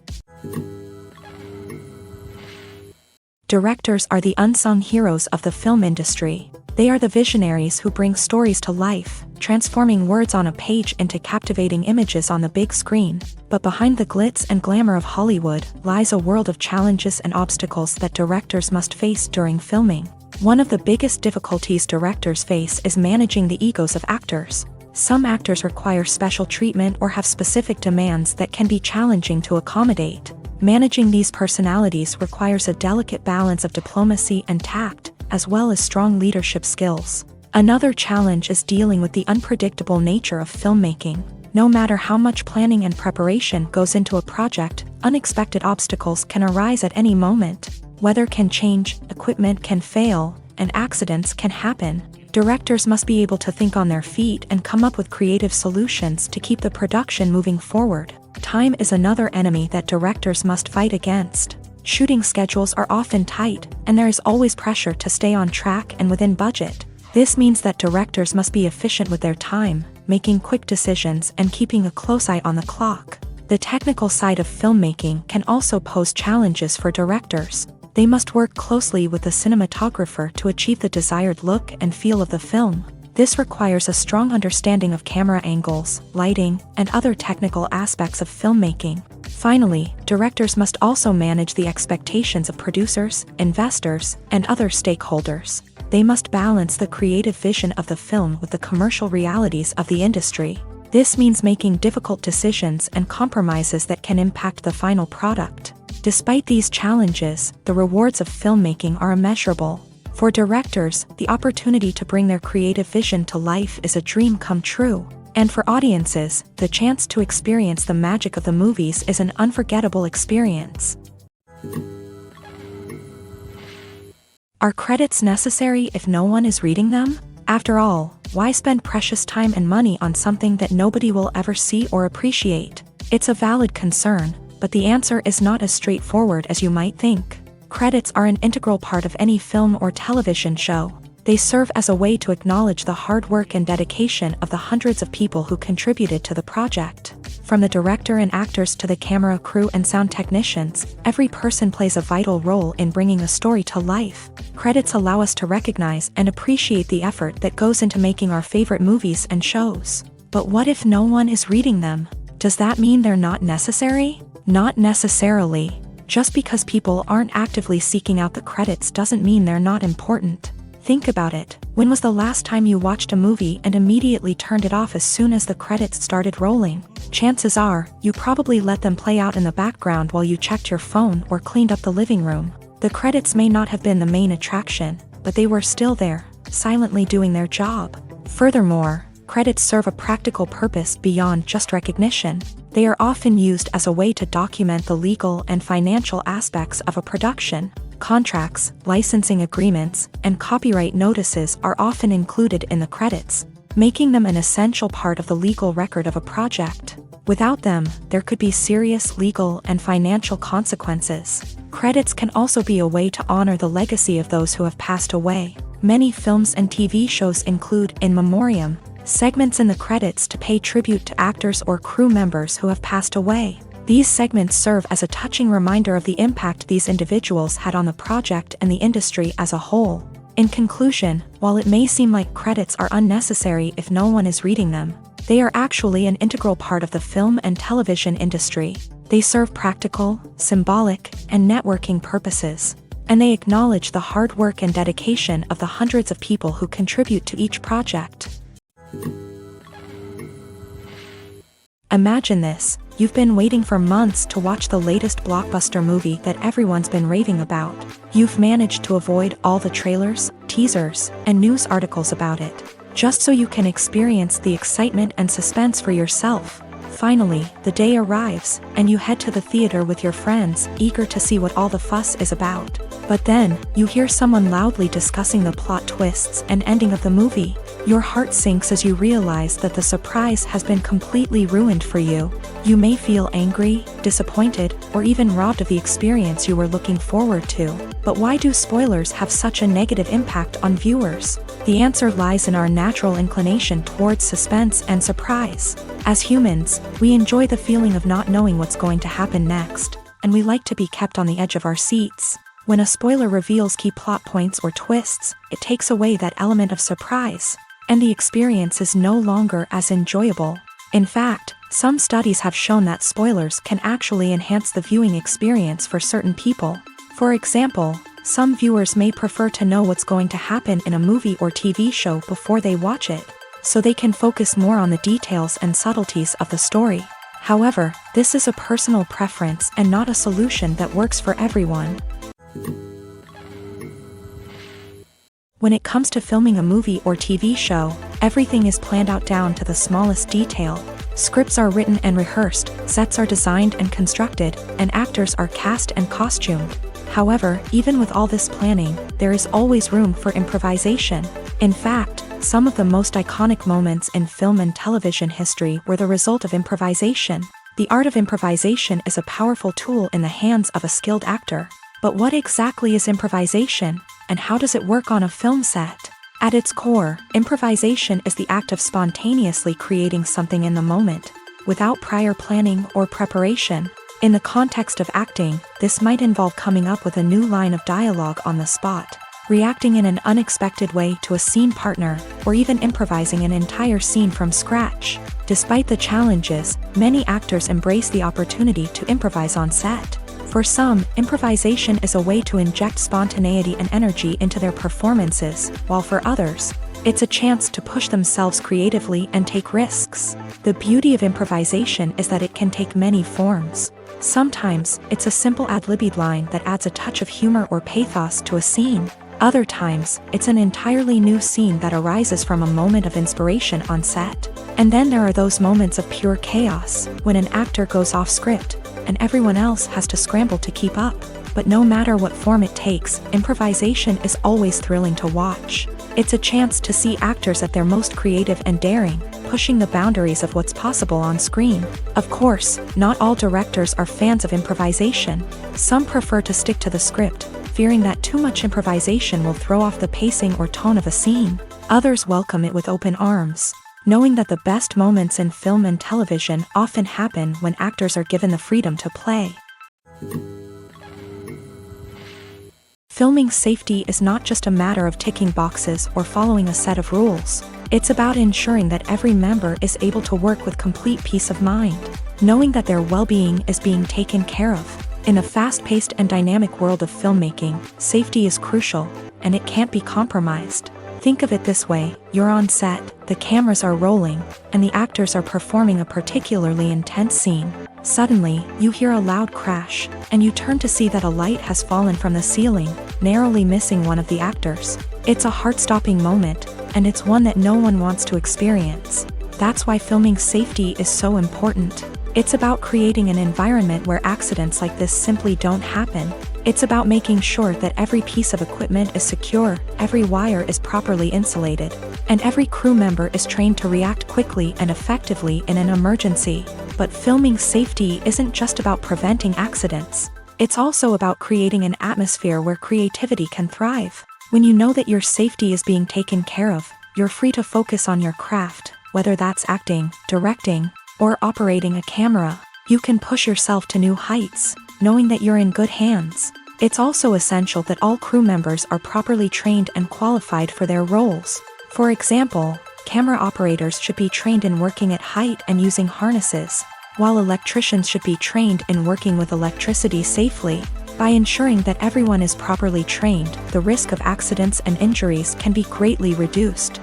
Directors are the unsung heroes of the film industry. They are the visionaries who bring stories to life, transforming words on a page into captivating images on the big screen. But behind the glitz and glamour of Hollywood lies a world of challenges and obstacles that directors must face during filming. One of the biggest difficulties directors face is managing the egos of actors. Some actors require special treatment or have specific demands that can be challenging to accommodate. Managing these personalities requires a delicate balance of diplomacy and tact, as well as strong leadership skills. Another challenge is dealing with the unpredictable nature of filmmaking. No matter how much planning and preparation goes into a project, unexpected obstacles can arise at any moment. Weather can change, equipment can fail, and accidents can happen. Directors must be able to think on their feet and come up with creative solutions to keep the production moving forward. Time is another enemy that directors must fight against. Shooting schedules are often tight, and there is always pressure to stay on track and within budget. This means that directors must be efficient with their time, making quick decisions and keeping a close eye on the clock. The technical side of filmmaking can also pose challenges for directors. They must work closely with the cinematographer to achieve the desired look and feel of the film. This requires a strong understanding of camera angles, lighting, and other technical aspects of filmmaking. Finally, directors must also manage the expectations of producers, investors, and other stakeholders. They must balance the creative vision of the film with the commercial realities of the industry. This means making difficult decisions and compromises that can impact the final product. Despite these challenges, the rewards of filmmaking are immeasurable. For directors, the opportunity to bring their creative vision to life is a dream come true. And for audiences, the chance to experience the magic of the movies is an unforgettable experience. Are credits necessary if no one is reading them? After all, why spend precious time and money on something that nobody will ever see or appreciate? It's a valid concern, but the answer is not as straightforward as you might think. Credits are an integral part of any film or television show. They serve as a way to acknowledge the hard work and dedication of the hundreds of people who contributed to the project. From the director and actors to the camera crew and sound technicians, every person plays a vital role in bringing a story to life. Credits allow us to recognize and appreciate the effort that goes into making our favorite movies and shows. But what if no one is reading them? Does that mean they're not necessary? Not necessarily. Just because people aren't actively seeking out the credits doesn't mean they're not important. Think about it. When was the last time you watched a movie and immediately turned it off as soon as the credits started rolling? Chances are, you probably let them play out in the background while you checked your phone or cleaned up the living room. The credits may not have been the main attraction, but they were still there, silently doing their job. Furthermore, credits serve a practical purpose beyond just recognition. They are often used as a way to document the legal and financial aspects of a production. Contracts, licensing agreements, and copyright notices are often included in the credits, making them an essential part of the legal record of a project. Without them, there could be serious legal and financial consequences. Credits can also be a way to honor the legacy of those who have passed away. Many films and TV shows include in memoriam segments in the credits to pay tribute to actors or crew members who have passed away. These segments serve as a touching reminder of the impact these individuals had on the project and the industry as a whole. In conclusion, while it may seem like credits are unnecessary if no one is reading them, they are actually an integral part of the film and television industry. They serve practical, symbolic, and networking purposes, and they acknowledge the hard work and dedication of the hundreds of people who contribute to each project. Imagine this: you've been waiting for months to watch the latest blockbuster movie that everyone's been raving about. You've managed to avoid all the trailers, teasers, and news articles about it, just so you can experience the excitement and suspense for yourself. Finally, the day arrives, and you head to the theater with your friends, eager to see what all the fuss is about. But then, you hear someone loudly discussing the plot twists and ending of the movie. Your heart sinks as you realize that the surprise has been completely ruined for you. You may feel angry, disappointed, or even robbed of the experience you were looking forward to. But why do spoilers have such a negative impact on viewers? The answer lies in our natural inclination towards suspense and surprise. As humans, we enjoy the feeling of not knowing what's going to happen next, and we like to be kept on the edge of our seats. When a spoiler reveals key plot points or twists, it takes away that element of surprise, and the experience is no longer as enjoyable. In fact, some studies have shown that spoilers can actually enhance the viewing experience for certain people. For example, some viewers may prefer to know what's going to happen in a movie or TV show before they watch it, so they can focus more on the details and subtleties of the story. However, this is a personal preference and not a solution that works for everyone. When it comes to filming a movie or TV show, everything is planned out down to the smallest detail. Scripts are written and rehearsed, sets are designed and constructed, and actors are cast and costumed. However, even with all this planning, there is always room for improvisation. In fact, some of the most iconic moments in film and television history were the result of improvisation. The art of improvisation is a powerful tool in the hands of a skilled actor. But what exactly is improvisation, and how does it work on a film set? At its core, improvisation is the act of spontaneously creating something in the moment, without prior planning or preparation. In the context of acting, this might involve coming up with a new line of dialogue on the spot, reacting in an unexpected way to a scene partner, or even improvising an entire scene from scratch. Despite the challenges, many actors embrace the opportunity to improvise on set. For some, improvisation is a way to inject spontaneity and energy into their performances, while for others, it's a chance to push themselves creatively and take risks. The beauty of improvisation is that it can take many forms. Sometimes, it's a simple ad-libbed line that adds a touch of humor or pathos to a scene. Other times, it's an entirely new scene that arises from a moment of inspiration on set. And then there are those moments of pure chaos, when an actor goes off script, and everyone else has to scramble to keep up. But no matter what form it takes, improvisation is always thrilling to watch. It's a chance to see actors at their most creative and daring, pushing the boundaries of what's possible on screen. Of course, not all directors are fans of improvisation. Some prefer to stick to the script, fearing that too much improvisation will throw off the pacing or tone of a scene. Others welcome it with open arms, knowing that the best moments in film and television often happen when actors are given the freedom to play. Filming safety is not just a matter of ticking boxes or following a set of rules. It's about ensuring that every member is able to work with complete peace of mind, knowing that their well-being is being taken care of. In a fast-paced and dynamic world of filmmaking, safety is crucial, and it can't be compromised. Think of it this way: you're on set, the cameras are rolling, and the actors are performing a particularly intense scene. Suddenly, you hear a loud crash, and you turn to see that a light has fallen from the ceiling, narrowly missing one of the actors. It's a heart-stopping moment, and it's one that no one wants to experience. That's why filming safety is so important. It's about creating an environment where accidents like this simply don't happen. It's about making sure that every piece of equipment is secure, every wire is properly insulated, and every crew member is trained to react quickly and effectively in an emergency. But filming safety isn't just about preventing accidents. It's also about creating an atmosphere where creativity can thrive. When you know that your safety is being taken care of, you're free to focus on your craft, whether that's acting, directing, or operating a camera. You can push yourself to new heights, knowing that you're in good hands. It's also essential that all crew members are properly trained and qualified for their roles. For example, camera operators should be trained in working at height and using harnesses, while electricians should be trained in working with electricity safely. By ensuring that everyone is properly trained, the risk of accidents and injuries can be greatly reduced.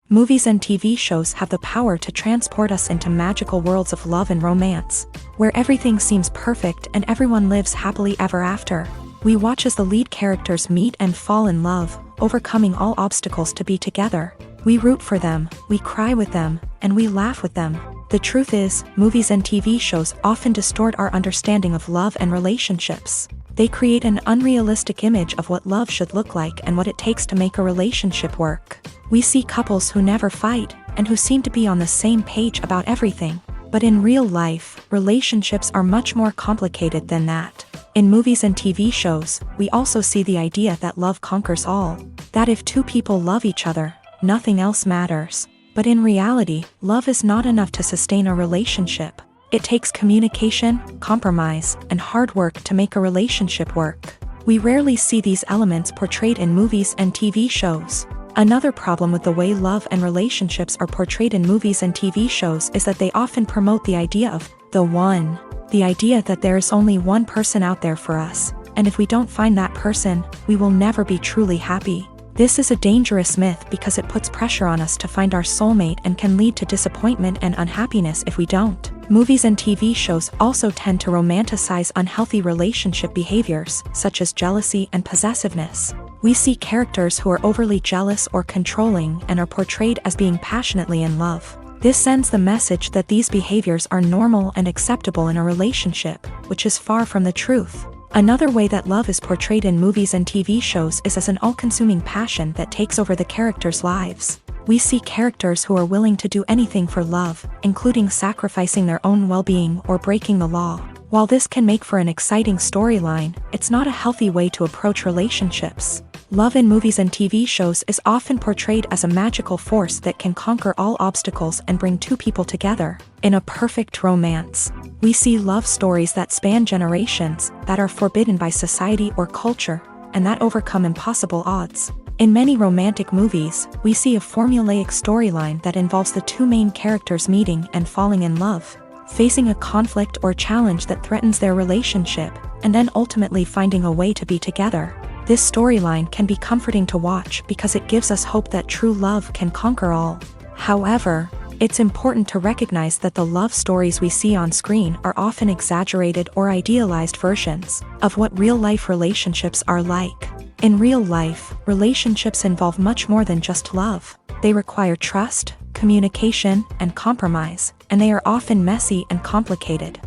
Movies and TV shows have the power to transport us into magical worlds of love and romance, where everything seems perfect and everyone lives happily ever after. We watch as the lead characters meet and fall in love, overcoming all obstacles to be together. We root for them, we cry with them, and we laugh with them. The truth is, movies and TV shows often distort our understanding of love and relationships. They create an unrealistic image of what love should look like and what it takes to make a relationship work. We see couples who never fight, and who seem to be on the same page about everything. But in real life, relationships are much more complicated than that. In movies and TV shows, we also see the idea that love conquers all. That if two people love each other, nothing else matters. But in reality, love is not enough to sustain a relationship. It takes communication, compromise, and hard work to make a relationship work. We rarely see these elements portrayed in movies and TV shows. Another problem with the way love and relationships are portrayed in movies and TV shows is that they often promote the idea of the one. The idea that there is only one person out there for us, and if we don't find that person, we will never be truly happy. This is a dangerous myth because it puts pressure on us to find our soulmate and can lead to disappointment and unhappiness if we don't. Movies and TV shows also tend to romanticize unhealthy relationship behaviors, such as jealousy and possessiveness. We see characters who are overly jealous or controlling and are portrayed as being passionately in love. This sends the message that these behaviors are normal and acceptable in a relationship, which is far from the truth. Another way that love is portrayed in movies and TV shows is as an all-consuming passion that takes over the characters' lives. We see characters who are willing to do anything for love, including sacrificing their own well-being or breaking the law. While this can make for an exciting storyline, it's not a healthy way to approach relationships. Love in movies and TV shows is often portrayed as a magical force that can conquer all obstacles and bring two people together. In a perfect romance, we see love stories that span generations, that are forbidden by society or culture, and that overcome impossible odds. In many romantic movies, we see a formulaic storyline that involves the two main characters meeting and falling in love, facing a conflict or challenge that threatens their relationship, and then ultimately finding a way to be together. This storyline can be comforting to watch because it gives us hope that true love can conquer all. However, it's important to recognize that the love stories we see on screen are often exaggerated or idealized versions of what real-life relationships are like. In real life, relationships involve much more than just love. They require trust, communication, and compromise, and they are often messy and complicated.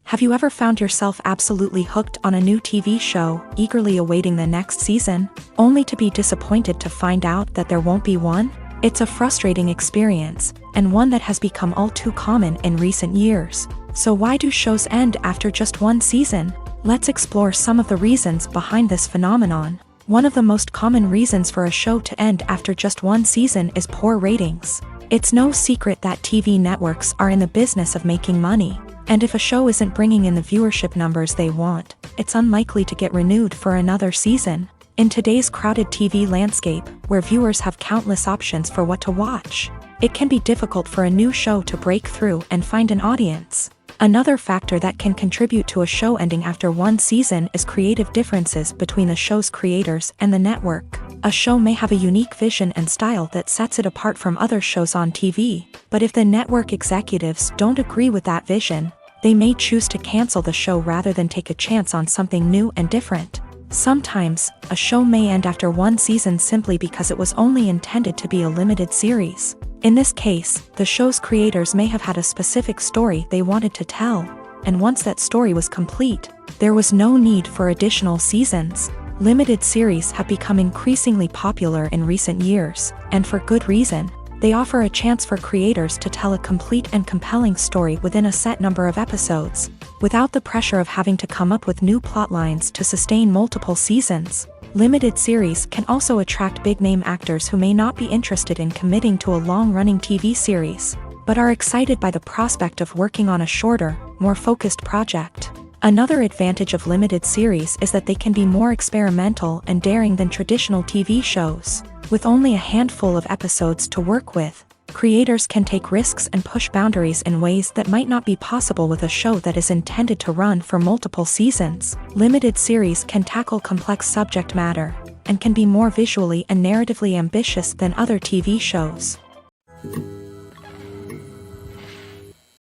Have you ever found yourself absolutely hooked on a new TV show, eagerly awaiting the next season, only to be disappointed to find out that there won't be one? It's a frustrating experience, and one that has become all too common in recent years. So why do shows end after just one season? Let's explore some of the reasons behind this phenomenon. One of the most common reasons for a show to end after just one season is poor ratings. It's no secret that TV networks are in the business of making money. And if a show isn't bringing in the viewership numbers they want, it's unlikely to get renewed for another season. In today's crowded TV landscape, where viewers have countless options for what to watch, it can be difficult for a new show to break through and find an audience. Another factor that can contribute to a show ending after one season is creative differences between the show's creators and the network. A show may have a unique vision and style that sets it apart from other shows on TV, but if the network executives don't agree with that vision, They may choose to cancel the show rather than take a chance on something new and different. Sometimes, a show may end after one season simply because it was only intended to be a limited series. In this case, the show's creators may have had a specific story they wanted to tell, and once that story was complete, there was no need for additional seasons. Limited series have become increasingly popular in recent years, and for good reason. They offer a chance for creators to tell a complete and compelling story within a set number of episodes, without the pressure of having to come up with new plotlines to sustain multiple seasons. Limited series can also attract big-name actors who may not be interested in committing to a long-running TV series, but are excited by the prospect of working on a shorter, more focused project. Another advantage of limited series is that they can be more experimental and daring than traditional TV shows. With only a handful of episodes to work with, creators can take risks and push boundaries in ways that might not be possible with a show that is intended to run for multiple seasons. Limited series can tackle complex subject matter, and can be more visually and narratively ambitious than other TV shows.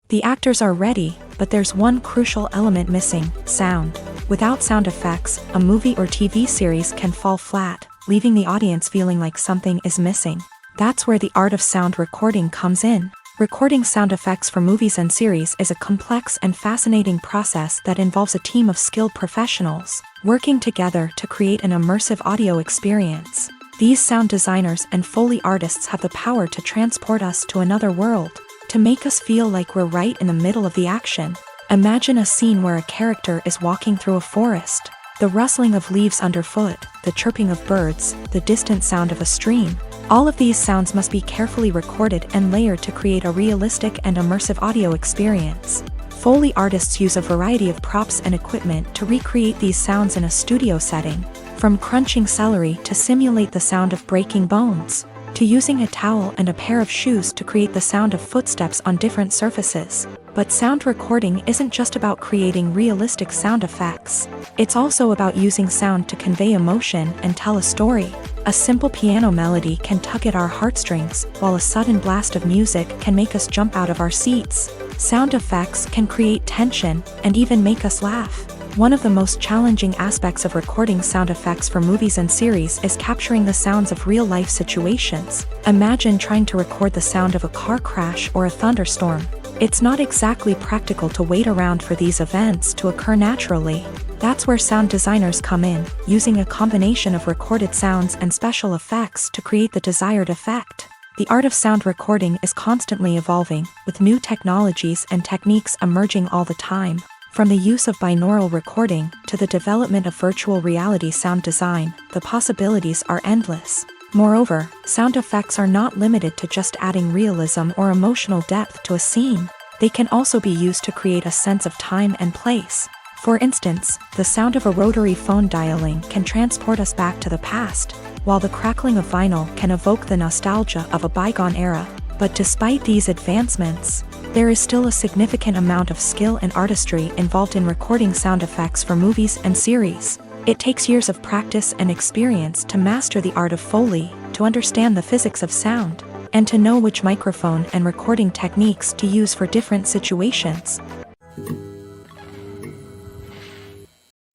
The actors are ready, but there's one crucial element missing: sound. Without sound effects, a movie or TV series can fall flat, leaving the audience feeling like something is missing. That's where the art of sound recording comes in. Recording sound effects for movies and series is a complex and fascinating process that involves a team of skilled professionals working together to create an immersive audio experience. These sound designers and Foley artists have the power to transport us to another world, to make us feel like we're right in the middle of the action. Imagine a scene where a character is walking through a forest. The rustling of leaves underfoot, the chirping of birds, the distant sound of a stream. All of these sounds must be carefully recorded and layered to create a realistic and immersive audio experience. Foley artists use a variety of props and equipment to recreate these sounds in a studio setting, from crunching celery to simulate the sound of breaking bones, to using a towel and a pair of shoes to create the sound of footsteps on different surfaces. But sound recording isn't just about creating realistic sound effects. It's also about using sound to convey emotion and tell a story. A simple piano melody can tug at our heartstrings, while a sudden blast of music can make us jump out of our seats. Sound effects can create tension and even make us laugh. One of the most challenging aspects of recording sound effects for movies and series is capturing the sounds of real-life situations. Imagine trying to record the sound of a car crash or a thunderstorm. It's not exactly practical to wait around for these events to occur naturally. That's where sound designers come in, using a combination of recorded sounds and special effects to create the desired effect. The art of sound recording is constantly evolving, with new technologies and techniques emerging all the time. From the use of binaural recording to the development of virtual reality sound design, the possibilities are endless. Moreover, sound effects are not limited to just adding realism or emotional depth to a scene. They can also be used to create a sense of time and place. For instance, the sound of a rotary phone dialing can transport us back to the past, while the crackling of vinyl can evoke the nostalgia of a bygone era. But despite these advancements, there is still a significant amount of skill and artistry involved in recording sound effects for movies and series. It takes years of practice and experience to master the art of Foley, to understand the physics of sound, and to know which microphone and recording techniques to use for different situations.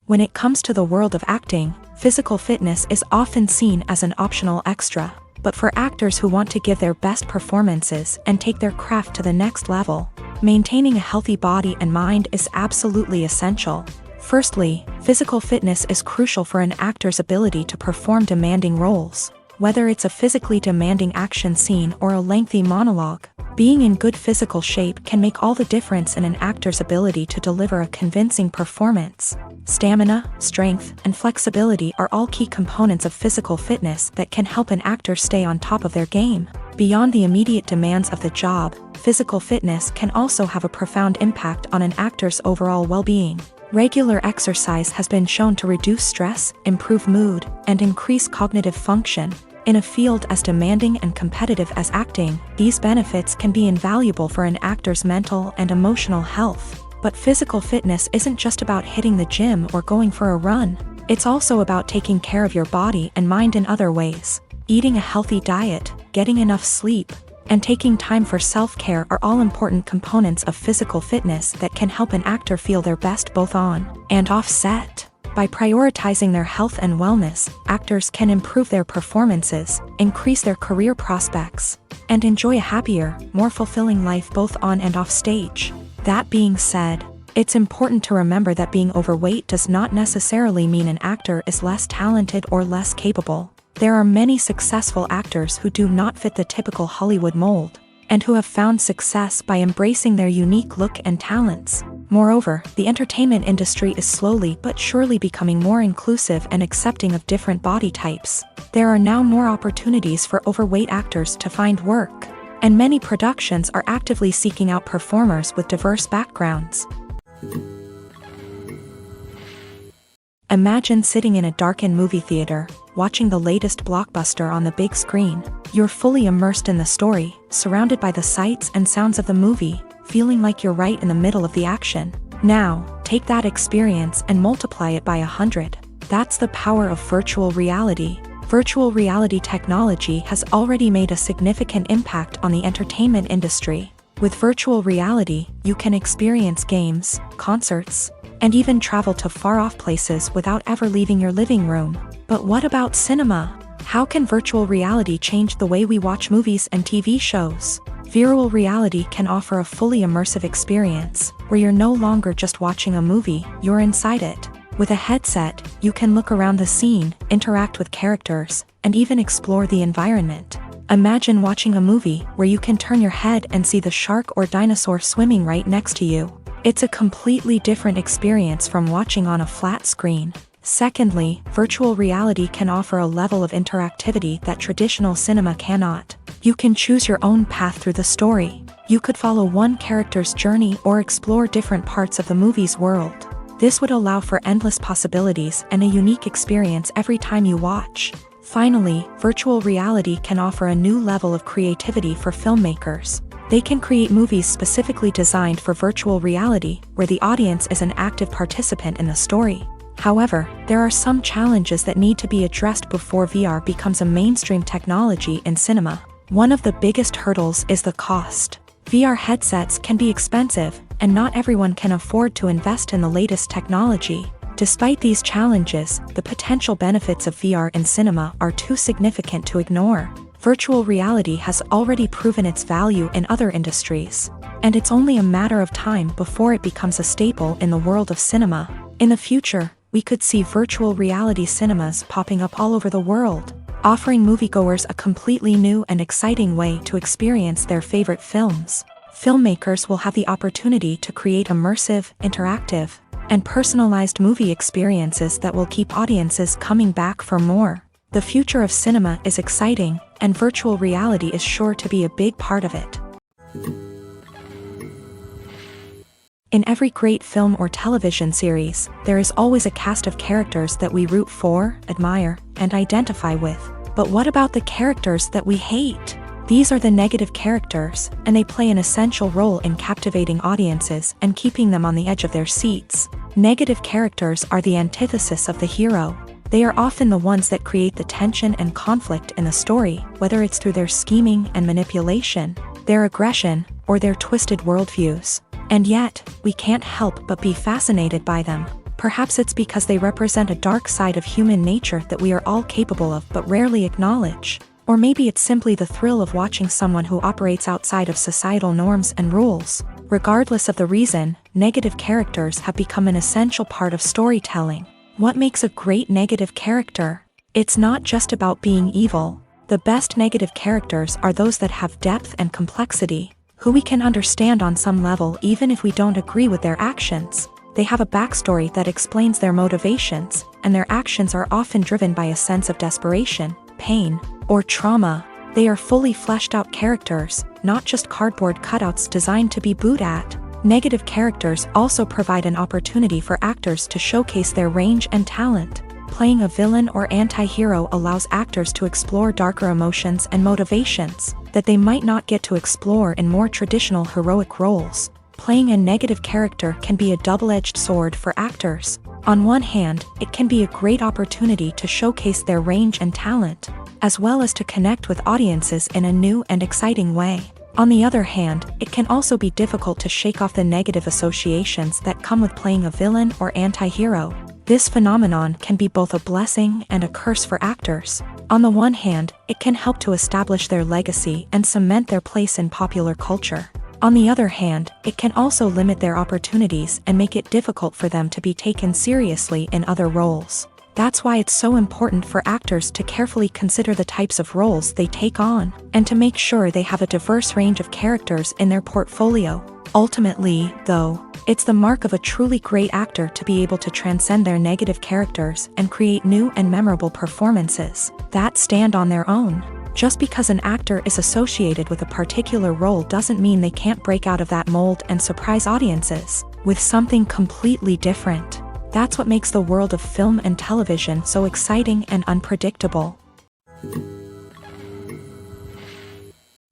When it comes to the world of acting, physical fitness is often seen as an optional extra. But for actors who want to give their best performances and take their craft to the next level, maintaining a healthy body and mind is absolutely essential. Firstly, physical fitness is crucial for an actor's ability to perform demanding roles. Whether it's a physically demanding action scene or a lengthy monologue, being in good physical shape can make all the difference in an actor's ability to deliver a convincing performance. Stamina, strength, and flexibility are all key components of physical fitness that can help an actor stay on top of their game. Beyond the immediate demands of the job, physical fitness can also have a profound impact on an actor's overall well-being. Regular exercise has been shown to reduce stress, improve mood, and increase cognitive function. In a field as demanding and competitive as acting, these benefits can be invaluable for an actor's mental and emotional health. But physical fitness isn't just about hitting the gym or going for a run. It's also about taking care of your body and mind in other ways. Eating a healthy diet, getting enough sleep, and taking time for self-care are all important components of physical fitness that can help an actor feel their best both on and off set. By prioritizing their health and wellness, actors can improve their performances, increase their career prospects, and enjoy a happier, more fulfilling life both on and off stage. That being said, it's important to remember that being overweight does not necessarily mean an actor is less talented or less capable. There are many successful actors who do not fit the typical Hollywood mold, and who have found success by embracing their unique look and talents. Moreover, the entertainment industry is slowly but surely becoming more inclusive and accepting of different body types. There are now more opportunities for overweight actors to find work, and many productions are actively seeking out performers with diverse backgrounds. Imagine sitting in a darkened movie theater, watching the latest blockbuster on the big screen. You're fully immersed in the story, surrounded by the sights and sounds of the movie, feeling like you're right in the middle of the action. Now, take that experience and multiply it by 100. That's the power of virtual reality. Virtual reality technology has already made a significant impact on the entertainment industry. With virtual reality, you can experience games, concerts, and even travel to far-off places without ever leaving your living room. But what about cinema? How can virtual reality change the way we watch movies and TV shows? Virtual reality can offer a fully immersive experience, where you're no longer just watching a movie, you're inside it. With a headset, you can look around the scene, interact with characters, and even explore the environment. Imagine watching a movie where you can turn your head and see the shark or dinosaur swimming right next to you. It's a completely different experience from watching on a flat screen. Secondly, virtual reality can offer a level of interactivity that traditional cinema cannot. You can choose your own path through the story. You could follow one character's journey or explore different parts of the movie's world. This would allow for endless possibilities and a unique experience every time you watch. Finally, virtual reality can offer a new level of creativity for filmmakers. They can create movies specifically designed for virtual reality, where the audience is an active participant in the story. However, there are some challenges that need to be addressed before VR becomes a mainstream technology in cinema. One of the biggest hurdles is the cost. VR headsets can be expensive, and not everyone can afford to invest in the latest technology. Despite these challenges, the potential benefits of VR in cinema are too significant to ignore. Virtual reality has already proven its value in other industries, and it's only a matter of time before it becomes a staple in the world of cinema. In the future, we could see virtual reality cinemas popping up all over the world, offering moviegoers a completely new and exciting way to experience their favorite films. Filmmakers will have the opportunity to create immersive, interactive, and personalized movie experiences that will keep audiences coming back for more. The future of cinema is exciting, and virtual reality is sure to be a big part of it. In every great film or television series, there is always a cast of characters that we root for, admire, and identify with. But what about the characters that we hate? These are the negative characters, and they play an essential role in captivating audiences and keeping them on the edge of their seats. Negative characters are the antithesis of the hero. They are often the ones that create the tension and conflict in the story, whether it's through their scheming and manipulation, their aggression, or their twisted worldviews. And yet, we can't help but be fascinated by them. Perhaps it's because they represent a dark side of human nature that we are all capable of but rarely acknowledge. Or maybe it's simply the thrill of watching someone who operates outside of societal norms and rules. Regardless of the reason, negative characters have become an essential part of storytelling. What makes a great negative character? It's not just about being evil. The best negative characters are those that have depth and complexity, who we can understand on some level even if we don't agree with their actions. They have a backstory that explains their motivations, and their actions are often driven by a sense of desperation, pain, or trauma. They are fully fleshed out characters, not just cardboard cutouts designed to be booed at. Negative characters also provide an opportunity for actors to showcase their range and talent. Playing a villain or anti-hero allows actors to explore darker emotions and motivations that they might not get to explore in more traditional heroic roles. Playing a negative character can be a double-edged sword for actors. On one hand, it can be a great opportunity to showcase their range and talent. as well as to connect with audiences in a new and exciting way. On the other hand, it can also be difficult to shake off the negative associations that come with playing a villain or anti-hero. This phenomenon can be both a blessing and a curse for actors. On the one hand, it can help to establish their legacy and cement their place in popular culture. On the other hand, it can also limit their opportunities and make it difficult for them to be taken seriously in other roles. That's why it's so important for actors to carefully consider the types of roles they take on, and to make sure they have a diverse range of characters in their portfolio. Ultimately, though, it's the mark of a truly great actor to be able to transcend their negative characters and create new and memorable performances that stand on their own. Just because an actor is associated with a particular role doesn't mean they can't break out of that mold and surprise audiences with something completely different. That's what makes the world of film and television so exciting and unpredictable.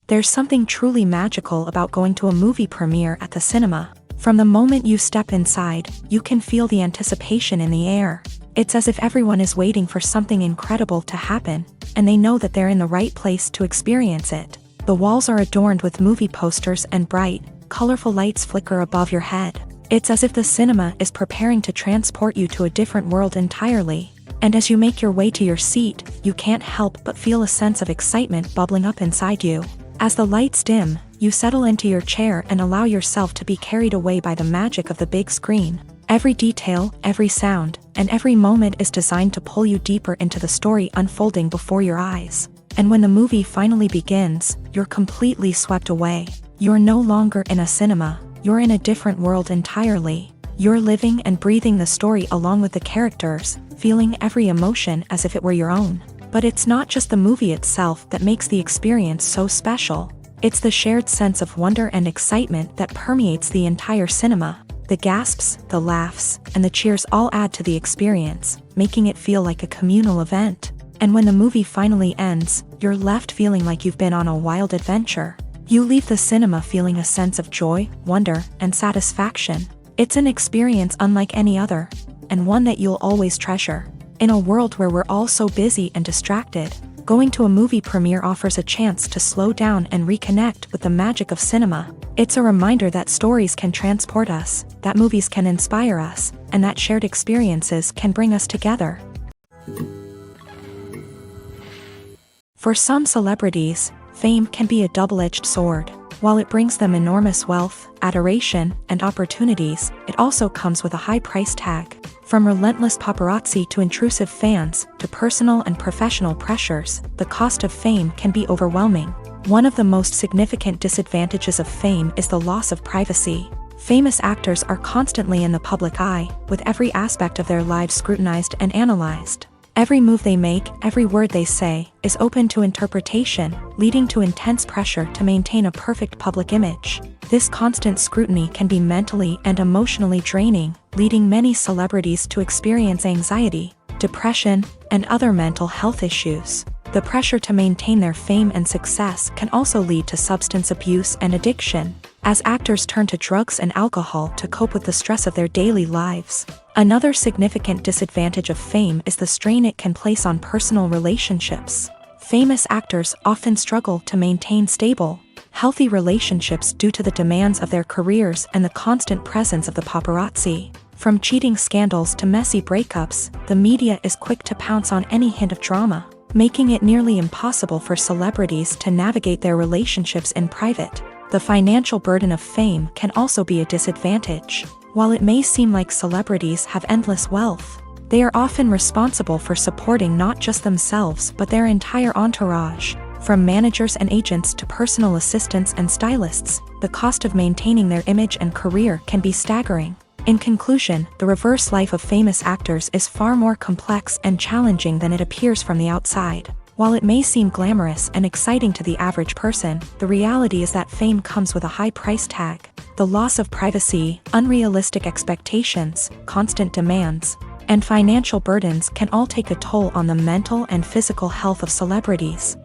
There's something truly magical about going to a movie premiere at the cinema. From the moment you step inside, you can feel the anticipation in the air. It's as if everyone is waiting for something incredible to happen, and they know that they're in the right place to experience it. The walls are adorned with movie posters and bright, colorful lights flicker above your head. It's as if the cinema is preparing to transport you to a different world entirely. And as you make your way to your seat, you can't help but feel a sense of excitement bubbling up inside you. As the lights dim, you settle into your chair and allow yourself to be carried away by the magic of the big screen. Every detail, every sound, and every moment is designed to pull you deeper into the story unfolding before your eyes. And when the movie finally begins, you're completely swept away. You're no longer in a cinema. You're in a different world entirely. You're living and breathing the story along with the characters, feeling every emotion as if it were your own. But it's not just the movie itself that makes the experience so special. It's the shared sense of wonder and excitement that permeates the entire cinema. The gasps, the laughs, and the cheers all add to the experience, making it feel like a communal event. And when the movie finally ends, you're left feeling like you've been on a wild adventure. You leave the cinema feeling a sense of joy, wonder, and satisfaction. It's an experience unlike any other, and one that you'll always treasure. In a world where we're all so busy and distracted, going to a movie premiere offers a chance to slow down and reconnect with the magic of cinema. It's a reminder that stories can transport us, that movies can inspire us, and that shared experiences can bring us together. For some celebrities, fame can be a double-edged sword. While it brings them enormous wealth, adoration, and opportunities, it also comes with a high price tag. From relentless paparazzi to intrusive fans, to personal and professional pressures, the cost of fame can be overwhelming. One of the most significant disadvantages of fame is the loss of privacy. Famous actors are constantly in the public eye, with every aspect of their lives scrutinized and analyzed. Every move they make, every word they say, is open to interpretation, leading to intense pressure to maintain a perfect public image. This constant scrutiny can be mentally and emotionally draining, leading many celebrities to experience anxiety, depression, and other mental health issues. The pressure to maintain their fame and success can also lead to substance abuse and addiction, as actors turn to drugs and alcohol to cope with the stress of their daily lives. Another significant disadvantage of fame is the strain it can place on personal relationships. Famous actors often struggle to maintain stable, healthy relationships due to the demands of their careers and the constant presence of the paparazzi. From cheating scandals to messy breakups, the media is quick to pounce on any hint of drama, making it nearly impossible for celebrities to navigate their relationships in private. The financial burden of fame can also be a disadvantage. While it may seem like celebrities have endless wealth, they are often responsible for supporting not just themselves but their entire entourage. From managers and agents to personal assistants and stylists, the cost of maintaining their image and career can be staggering. In conclusion, the reverse life of famous actors is far more complex and challenging than it appears from the outside. While it may seem glamorous and exciting to the average person, the reality is that fame comes with a high price tag. The loss of privacy, unrealistic expectations, constant demands, and financial burdens can all take a toll on the mental and physical health of celebrities.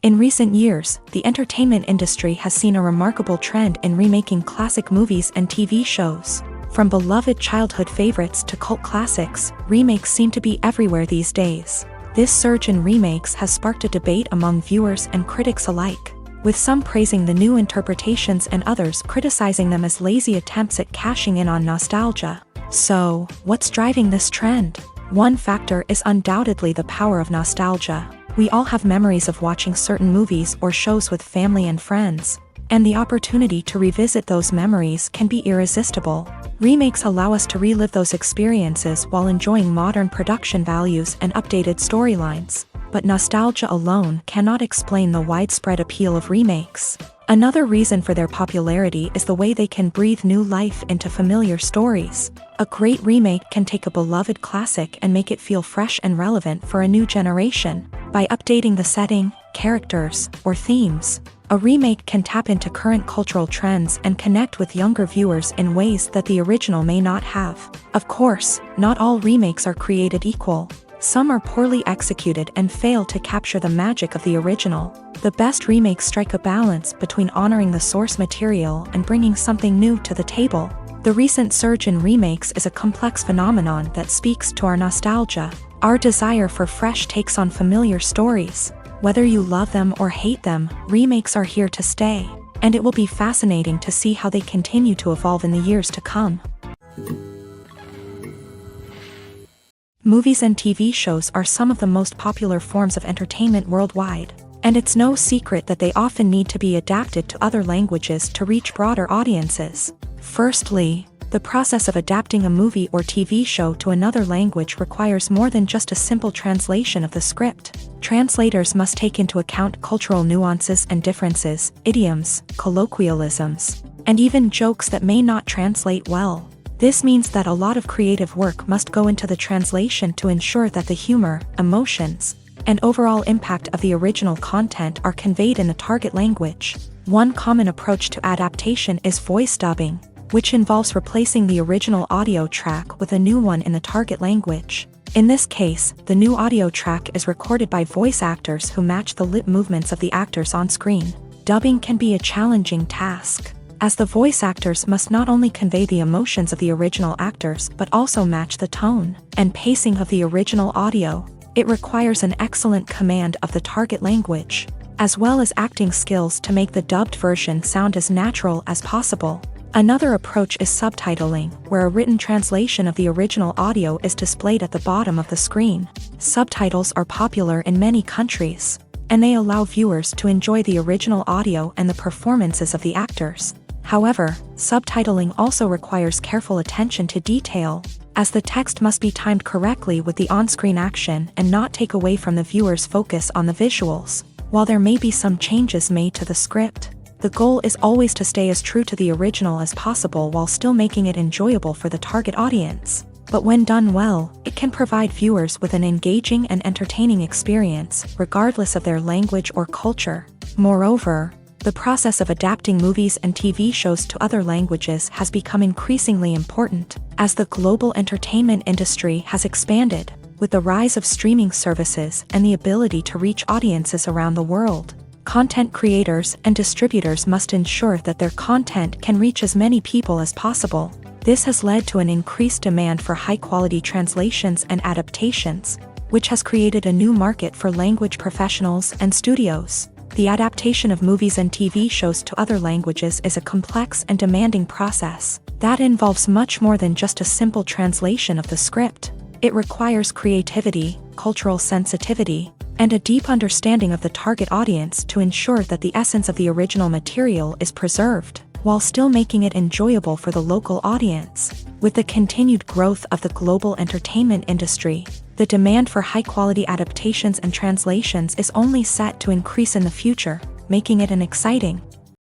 In recent years, the entertainment industry has seen a remarkable trend in remaking classic movies and TV shows. From beloved childhood favorites to cult classics, remakes seem to be everywhere these days. This surge in remakes has sparked a debate among viewers and critics alike, with some praising the new interpretations and others criticizing them as lazy attempts at cashing in on nostalgia. So, what's driving this trend? One factor is undoubtedly the power of nostalgia. We all have memories of watching certain movies or shows with family and friends, and the opportunity to revisit those memories can be irresistible. Remakes allow us to relive those experiences while enjoying modern production values and updated storylines. But nostalgia alone cannot explain the widespread appeal of remakes. Another reason for their popularity is the way they can breathe new life into familiar stories. A great remake can take a beloved classic and make it feel fresh and relevant for a new generation. By updating the setting, characters, or themes, a remake can tap into current cultural trends and connect with younger viewers in ways that the original may not have. Of course, not all remakes are created equal. Some are poorly executed and fail to capture the magic of the original. The best remakes strike a balance between honoring the source material and bringing something new to the table. The recent surge in remakes is a complex phenomenon that speaks to our nostalgia, our desire for fresh takes on familiar stories. Whether you love them or hate them, remakes are here to stay, and it will be fascinating to see how they continue to evolve in the years to come. Movies and TV shows are some of the most popular forms of entertainment worldwide, and it's no secret that they often need to be adapted to other languages to reach broader audiences. Firstly, the process of adapting a movie or TV show to another language requires more than just a simple translation of the script. Translators must take into account cultural nuances and differences, idioms, colloquialisms, and even jokes that may not translate well. This means that a lot of creative work must go into the translation to ensure that the humor, emotions, and overall impact of the original content are conveyed in the target language. One common approach to adaptation is voice dubbing, which involves replacing the original audio track with a new one in the target language. In this case, the new audio track is recorded by voice actors who match the lip movements of the actors on screen. Dubbing can be a challenging task, as the voice actors must not only convey the emotions of the original actors but also match the tone and pacing of the original audio. It requires an excellent command of the target language, as well as acting skills to make the dubbed version sound as natural as possible. Another approach is subtitling, where a written translation of the original audio is displayed at the bottom of the screen. Subtitles are popular in many countries, and they allow viewers to enjoy the original audio and the performances of the actors. However, subtitling also requires careful attention to detail, as the text must be timed correctly with the on-screen action and not take away from the viewer's focus on the visuals. While there may be some changes made to the script, the goal is always to stay as true to the original as possible while still making it enjoyable for the target audience. But when done well, it can provide viewers with an engaging and entertaining experience, regardless of their language or culture. Moreover, the process of adapting movies and TV shows to other languages has become increasingly important, as the global entertainment industry has expanded, with the rise of streaming services and the ability to reach audiences around the world. Content creators and distributors must ensure that their content can reach as many people as possible. This has led to an increased demand for high-quality translations and adaptations, which has created a new market for language professionals and studios. The adaptation of movies and TV shows to other languages is a complex and demanding process that involves much more than just a simple translation of the script. It requires creativity, cultural sensitivity, and a deep understanding of the target audience to ensure that the essence of the original material is preserved, while still making it enjoyable for the local audience. With the continued growth of the global entertainment industry, the demand for high-quality adaptations and translations is only set to increase in the future, making it an exciting